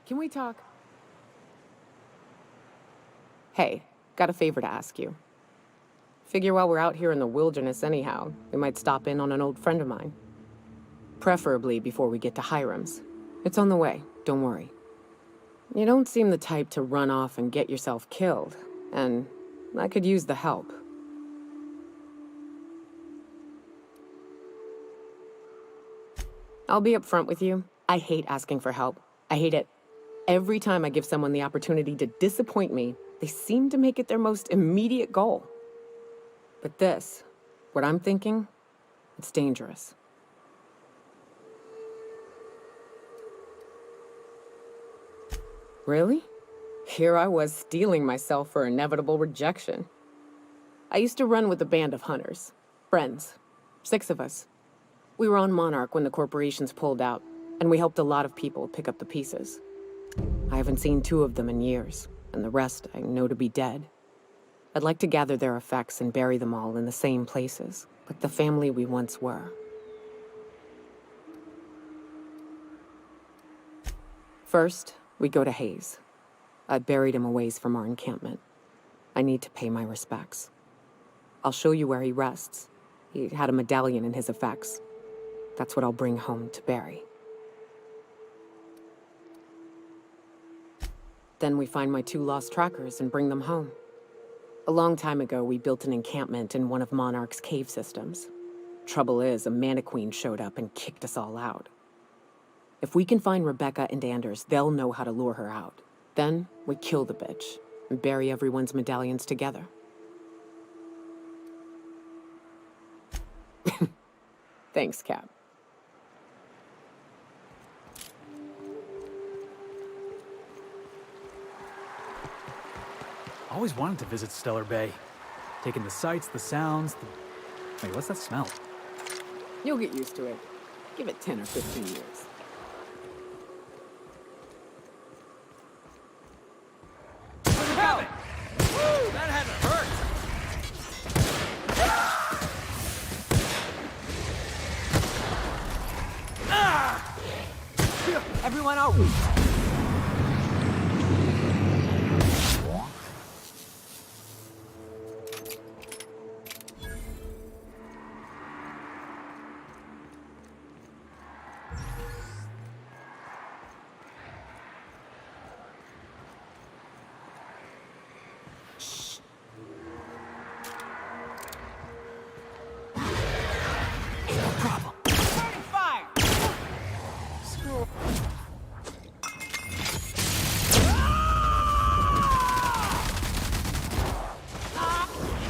Can we talk? Hey, got a favor to ask you. Figure while we're out here in the wilderness anyhow, we might stop in on an old friend of mine. Preferably before we get to Hiram's. It's on the way, don't worry. You don't seem the type to run off and get yourself killed, and I could use the help. I'll be upfront with you. I hate asking for help. I hate it. Every time I give someone the opportunity to disappoint me, they seem to make it their most immediate goal. But this, what I'm thinking, it's dangerous. Really? Here I was steeling myself for inevitable rejection. I used to run with a band of hunters. Friends. 6 of us. We were on Monarch when the corporations pulled out, and we helped a lot of people pick up the pieces. I haven't seen 2 of them in years, and the rest I know to be dead. I'd like to gather their effects and bury them all in the same places, like the family we once were. First, we go to Hayes. I buried him a ways from our encampment. I need to pay my respects. I'll show you where he rests. He had a medallion in his effects. That's what I'll bring home to Barry. Then we find my 2 lost trackers and bring them home. A long time ago, we built an encampment in one of Monarch's cave systems. Trouble is, a Mantiqueen showed up and kicked us all out. If we can find Rebecca and Anders, they'll know how to lure her out. Then, we kill the bitch and bury everyone's medallions together. Thanks, Cap. Always wanted to visit Stellar Bay. Taking the sights, the sounds, Wait, what's that smell? You'll get used to it. Give it 10 or 15 years. Have it! Woo, that had to hurt! Everyone out!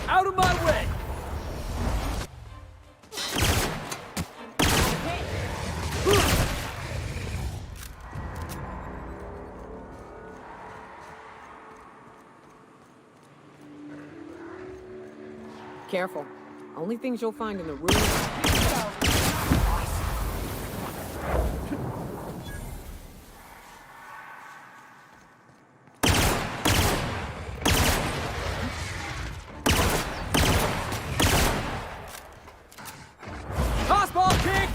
Out of my way! Careful. Only things you'll find in the room. Tossball kick!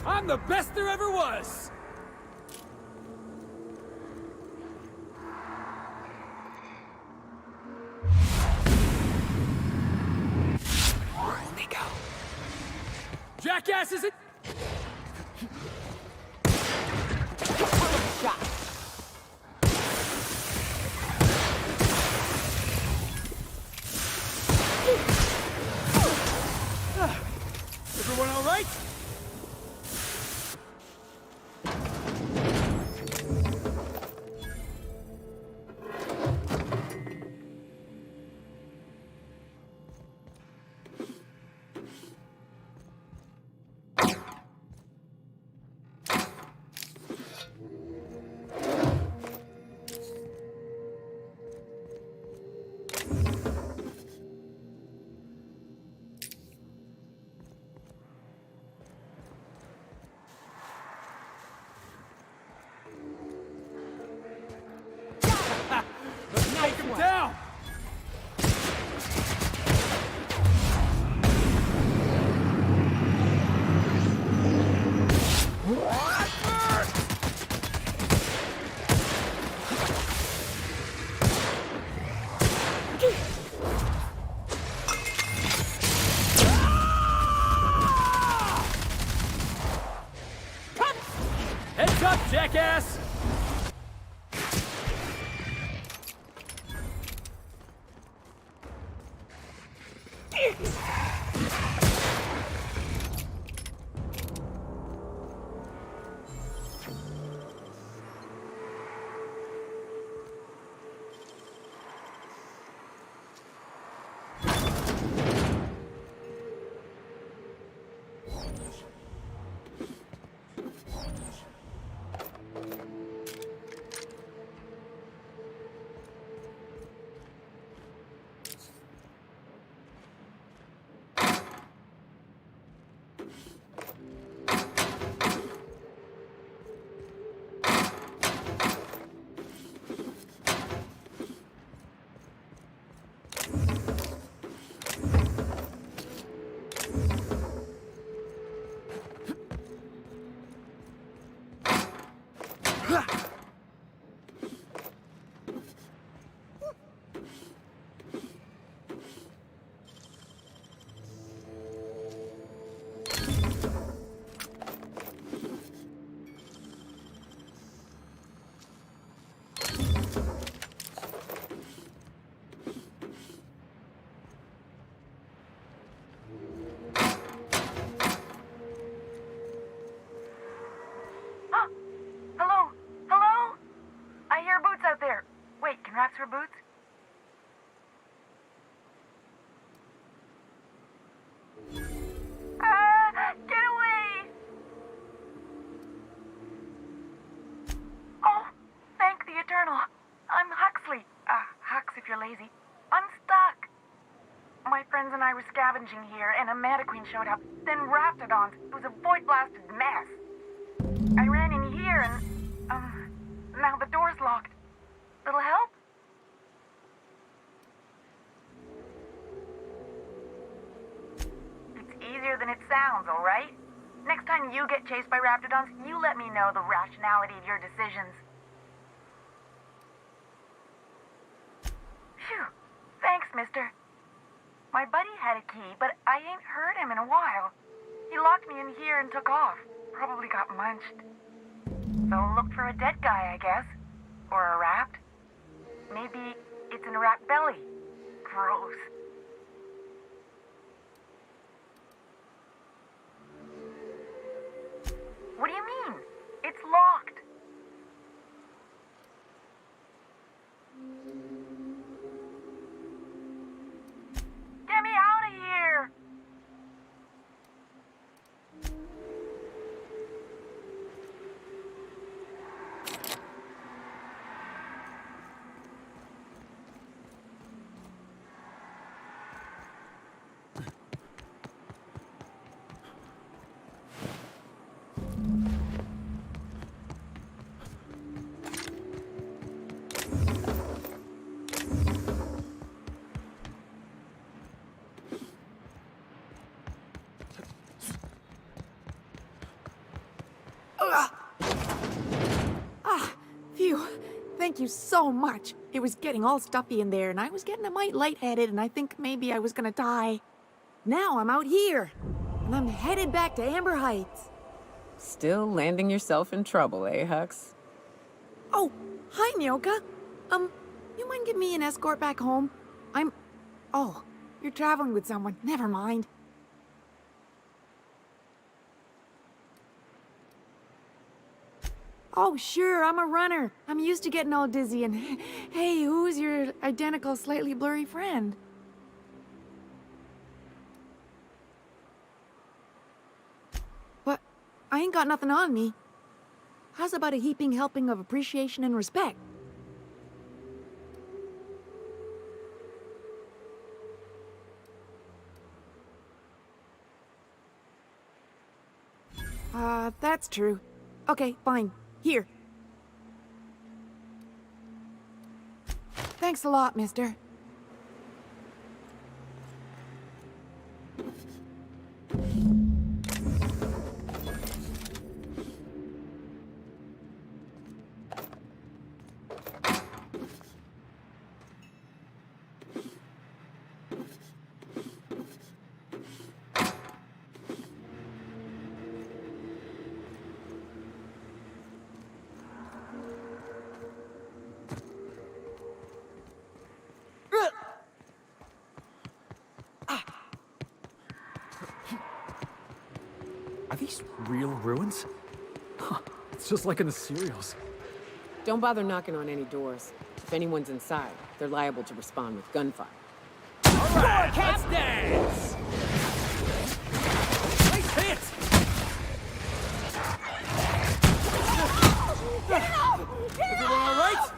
I'm the best there ever was! Only go. Jackass, is it? Shot. Everyone all right? Let's take him down! Heads up, jackass! crazy. I'm stuck. My friends and I were scavenging here, and a Mantiqueen showed up, then Raptidons. It was a void-blasted mess. I ran in here, and, now the door's locked. Little help? It's easier than it sounds, all right? Next time you get chased by Raptidons, you let me know the rationality of your decisions. Phew. Thanks, mister. My buddy had a key, but I ain't heard him in a while. He locked me in here and took off. Probably got munched. So look for a dead guy, I guess. Or a rat. Maybe it's in a rat belly. Gross. What do you mean? It's locked. Get me out of here! Phew. Thank you so much. It was getting all stuffy in there, and I was getting a mite lightheaded, and I think maybe I was gonna die. Now I'm out here, and I'm headed back to Amber Heights. Still landing yourself in trouble, eh, Hux? Oh, hi, Nyoka. You mind giving me an escort back home? Oh, you're traveling with someone. Never mind. Oh, sure, I'm a runner. I'm used to getting all dizzy and... Hey, who's your identical, slightly blurry friend? But I ain't got nothing on me. How's about a heaping helping of appreciation and respect? That's true. Okay, fine. Here. Thanks a lot, mister. Are these real ruins? Huh, it's just like in the serials. Don't bother knocking on any doors. If anyone's inside, they're liable to respond with gunfire. All right, let's dance! Nice hit! Everyone all right?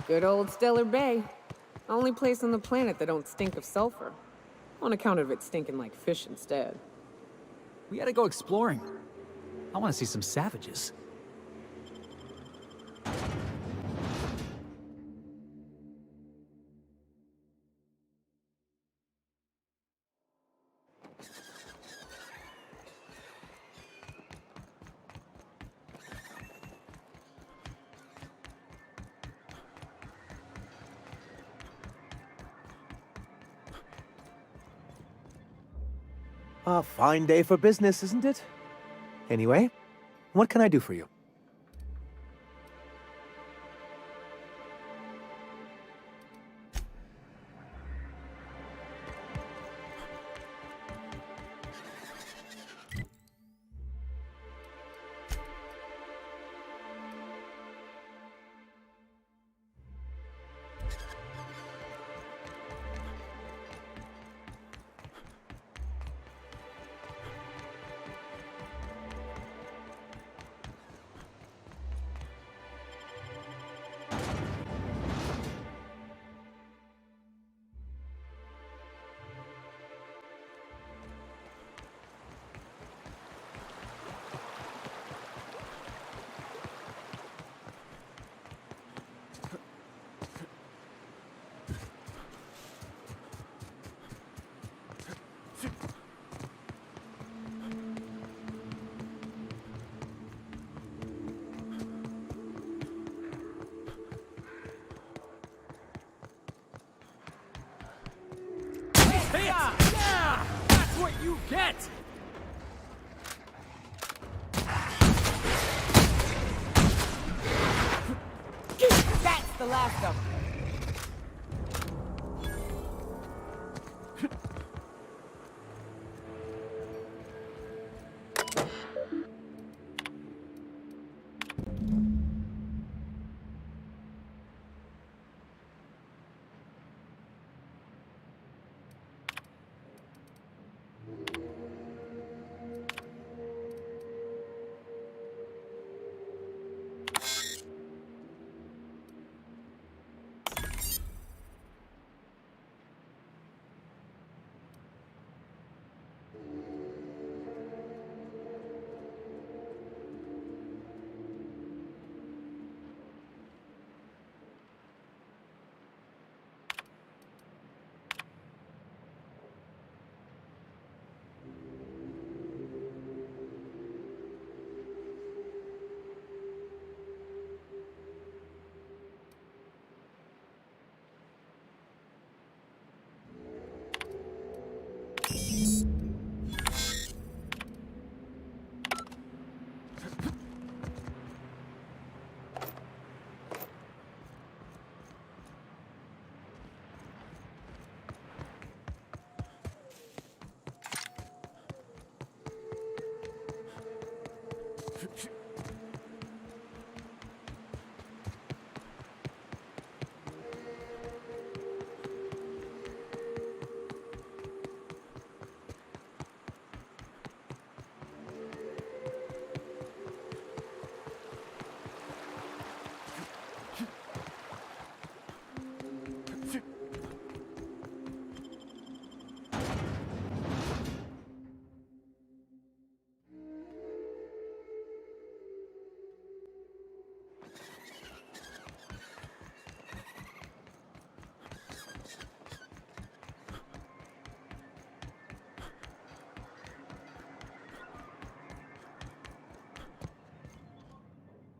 Good old Stellar Bay. Only place on the planet that don't stink of sulfur. On account of it stinking like fish instead. We gotta go exploring. I want to see some savages. A fine day for business, isn't it? Anyway, what can I do for you? you get? That's the last of them.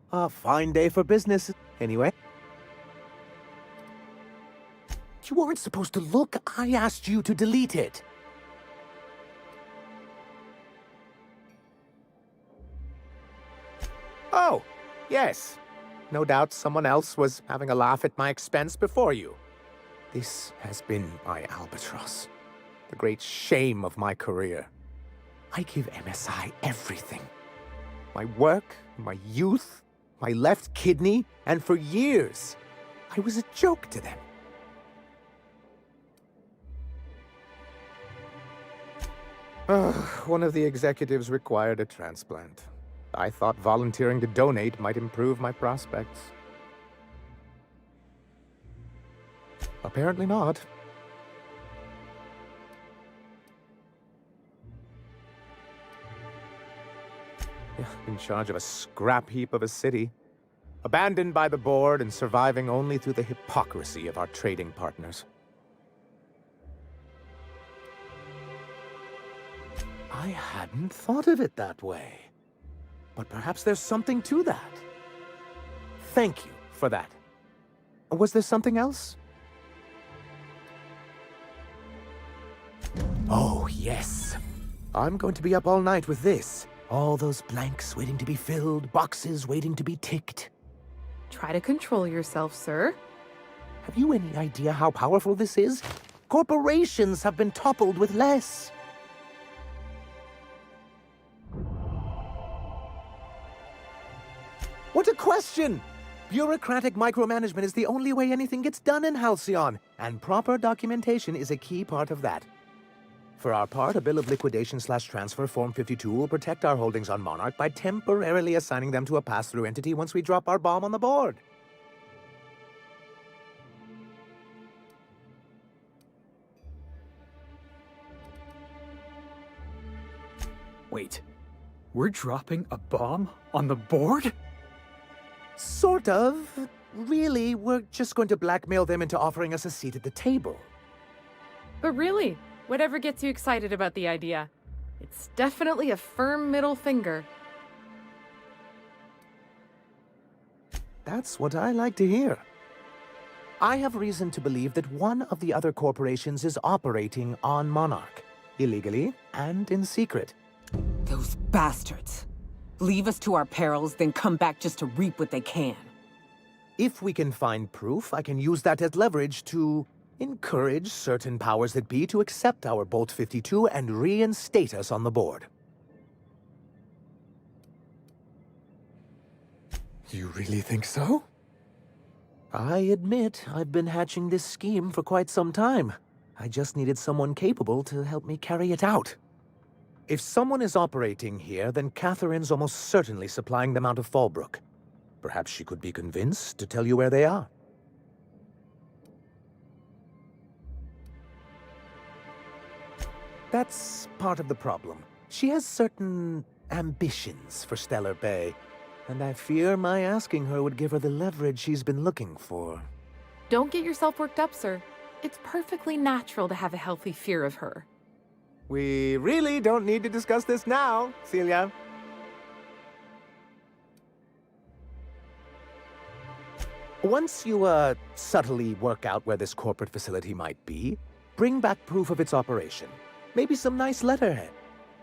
A fine day for business, anyway. You weren't supposed to look. I asked you to delete it. Oh, yes. No doubt someone else was having a laugh at my expense before you. This has been my albatross. The great shame of my career. I give MSI everything. My work, my youth, my left kidney, and for years, I was a joke to them. One of the executives required a transplant. I thought volunteering to donate might improve my prospects. Apparently not. In charge of a scrap heap of a city, abandoned by the board and surviving only through the hypocrisy of our trading partners. I hadn't thought of it that way. But perhaps there's something to that. Thank you for that. Was there something else? Oh, yes. I'm going to be up all night with this. All those blanks waiting to be filled, boxes waiting to be ticked. Try to control yourself, sir. Have you any idea how powerful this is? Corporations have been toppled with less. What a question! Bureaucratic micromanagement is the only way anything gets done in Halcyon, and proper documentation is a key part of that. For our part, a bill of liquidation/transfer Form 52 will protect our holdings on Monarch by temporarily assigning them to a pass-through entity once we drop our bomb on the board. Wait, we're dropping a bomb on the board? Sort of. Really, we're just going to blackmail them into offering us a seat at the table. But really, whatever gets you excited about the idea, it's definitely a firm middle finger. That's what I like to hear. I have reason to believe that one of the other corporations is operating on Monarch. illegally and in secret. Those bastards. Leave us to our perils, then come back just to reap what they can. If we can find proof, I can use that as leverage to encourage certain powers that be to accept our Bolt 52 and reinstate us on the board. You really think so? I admit I've been hatching this scheme for quite some time. I just needed someone capable to help me carry it out. If someone is operating here, then Catherine's almost certainly supplying them out of Fallbrook. Perhaps she could be convinced to tell you where they are. That's part of the problem. She has certain ambitions for Stellar Bay, and I fear my asking her would give her the leverage she's been looking for. Don't get yourself worked up, sir. It's perfectly natural to have a healthy fear of her. We really don't need to discuss this now, Celia. Once you, subtly work out where this corporate facility might be, bring back proof of its operation. Maybe some nice letterhead.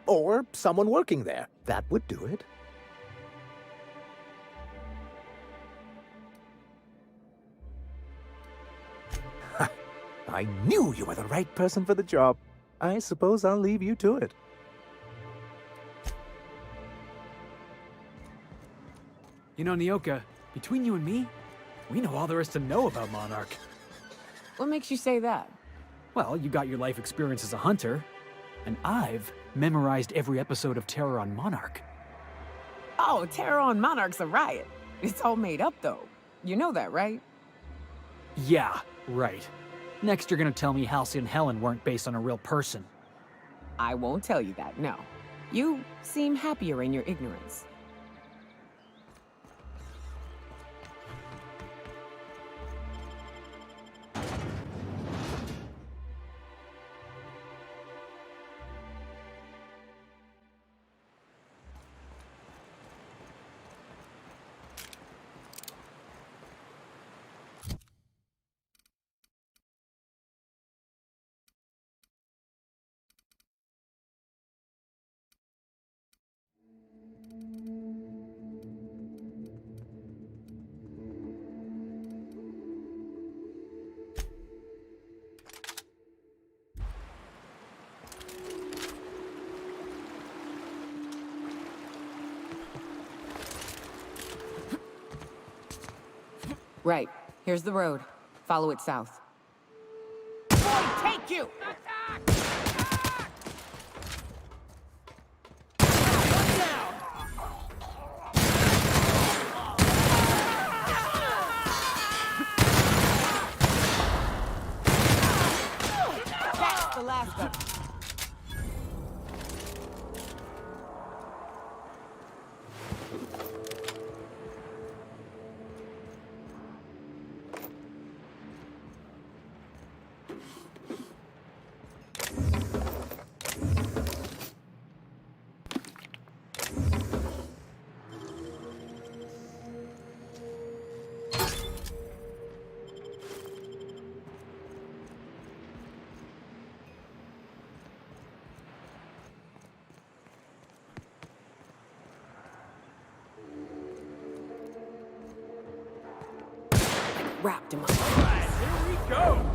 Or someone working there. That would do it. I knew you were the right person for the job. I suppose I'll leave you to it. You know, Nyoka, between you and me, we know all there is to know about Monarch. What makes you say that? Well, you got your life experience as a hunter, and I've memorized every episode of Terror on Monarch. Oh, Terror on Monarch's a riot. It's all made up, though. You know that, right? Yeah, right. Next, you're gonna tell me Halcyon and Helen weren't based on a real person. I won't tell you that, no. You seem happier in your ignorance. Right. Here's the road. Follow it south. Boy, take you! That's the last of them. Wrapped him up. All right, here we go!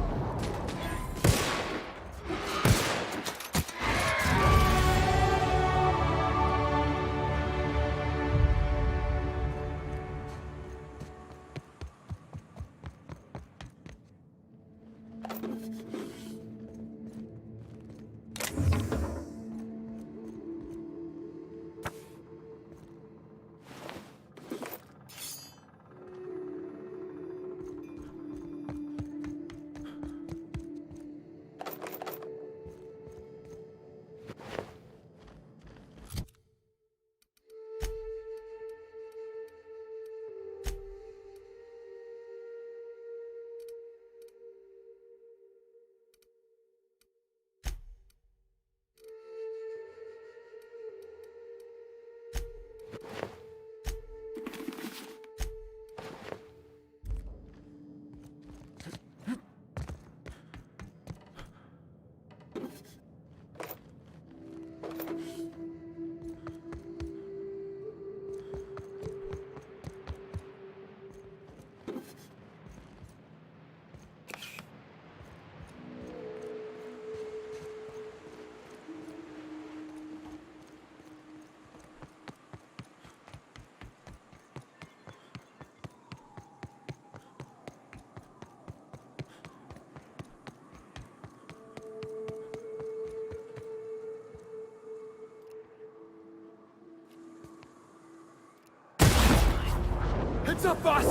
up, boss?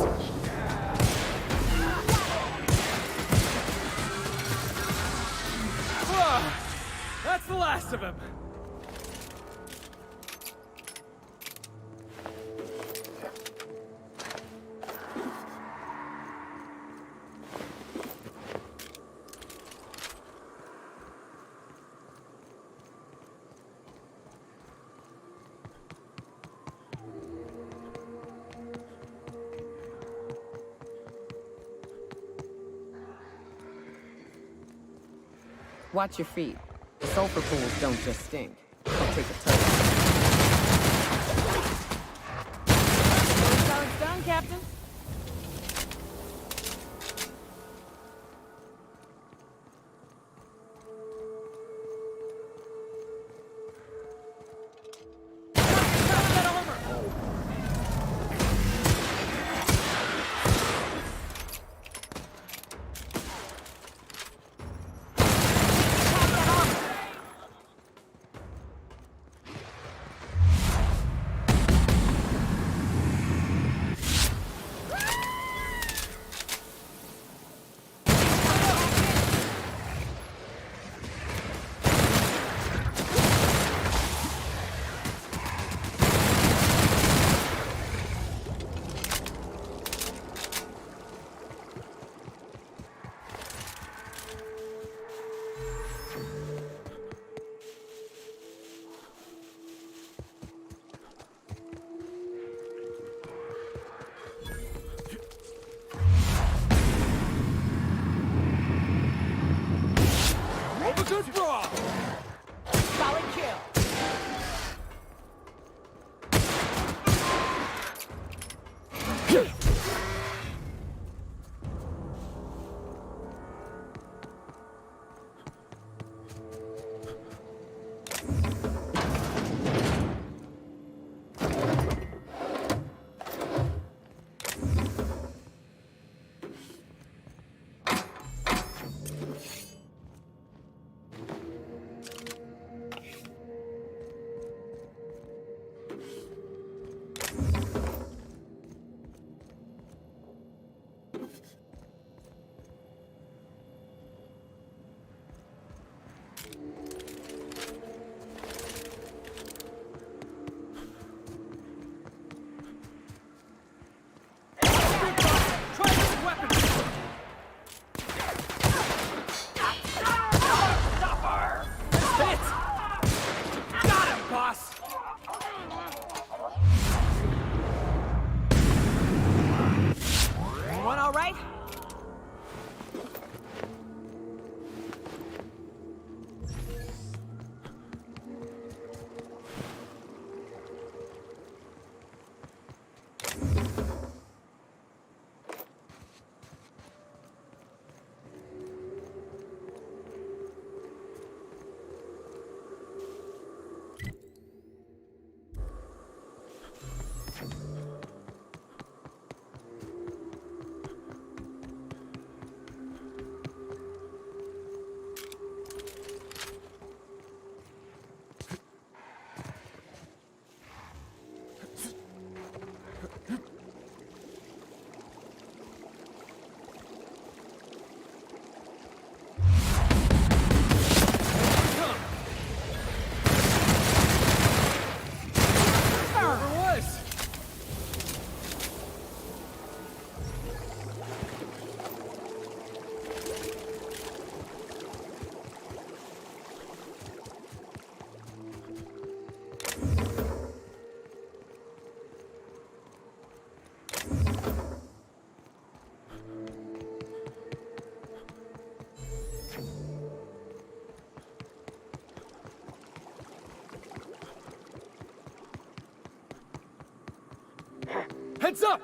That's the last of him. Watch your feet. The sulfur pools don't just stink. They'll take a toll. That's how it's done, Captain. Good brawl! Solid kill. Heads up!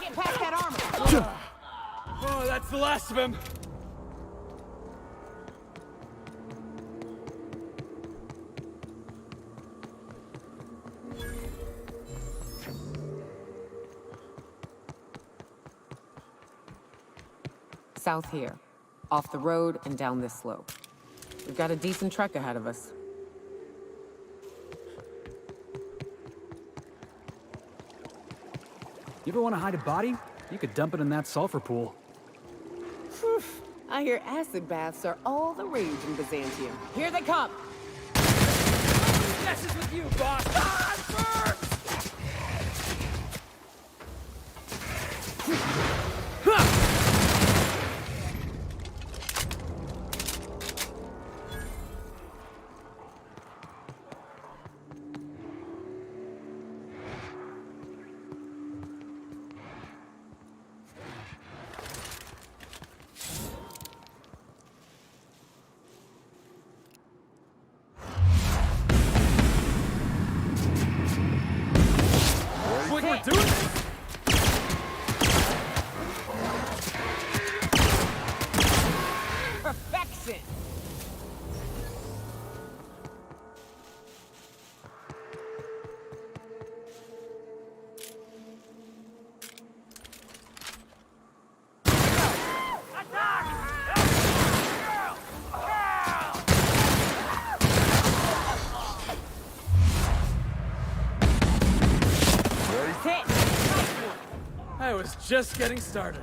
Get past that armor. Oh, that's the last of him. South here. Off the road and down this slope. We've got a decent trek ahead of us. You ever want to hide a body? You could dump it in that sulfur pool. Phew. I hear acid baths are all the rage in Byzantium. Here they come! Nobody messes with you, boss! Ah, it burns! Perfection! I was just getting started.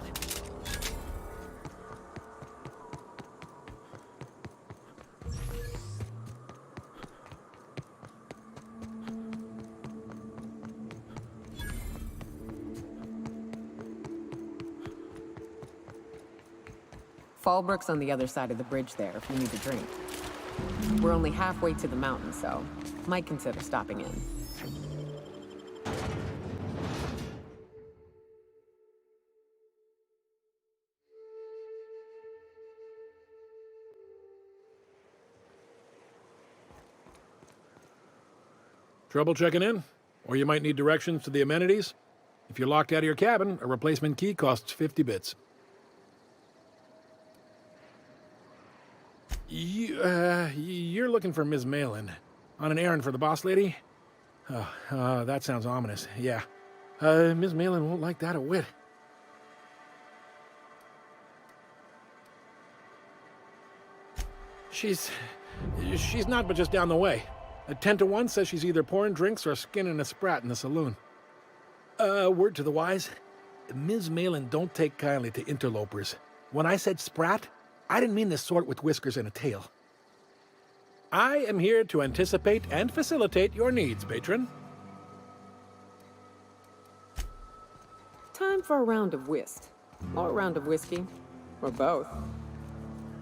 Fallbrook's on the other side of the bridge there if you need a drink. We're only halfway to the mountain, so might consider stopping in. Trouble checking in? Or you might need directions to the amenities? If you're locked out of your cabin, a replacement key costs 50 bits. You're looking for Ms. Malin. On an errand for the boss lady? Oh, that sounds ominous. Yeah. Ms. Malin won't like that a whit. She's not but just down the way. A 10-to-1 says she's either pouring drinks or skinning a sprat in the saloon. Word to the wise, Ms. Malin don't take kindly to interlopers. When I said sprat, I didn't mean the sort with whiskers and a tail. I am here to anticipate and facilitate your needs, patron. Time for a round of whist. Or a round of whiskey. Or both.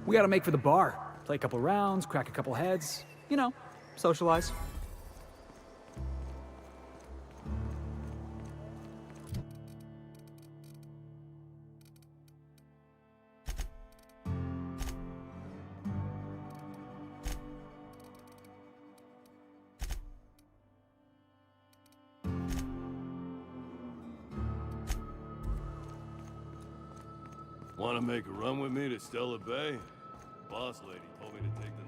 We gotta make for the bar. Play a couple rounds, crack a couple heads. You know, socialize. Want to make a run with me to Stella Bay? Boss lady told me to take the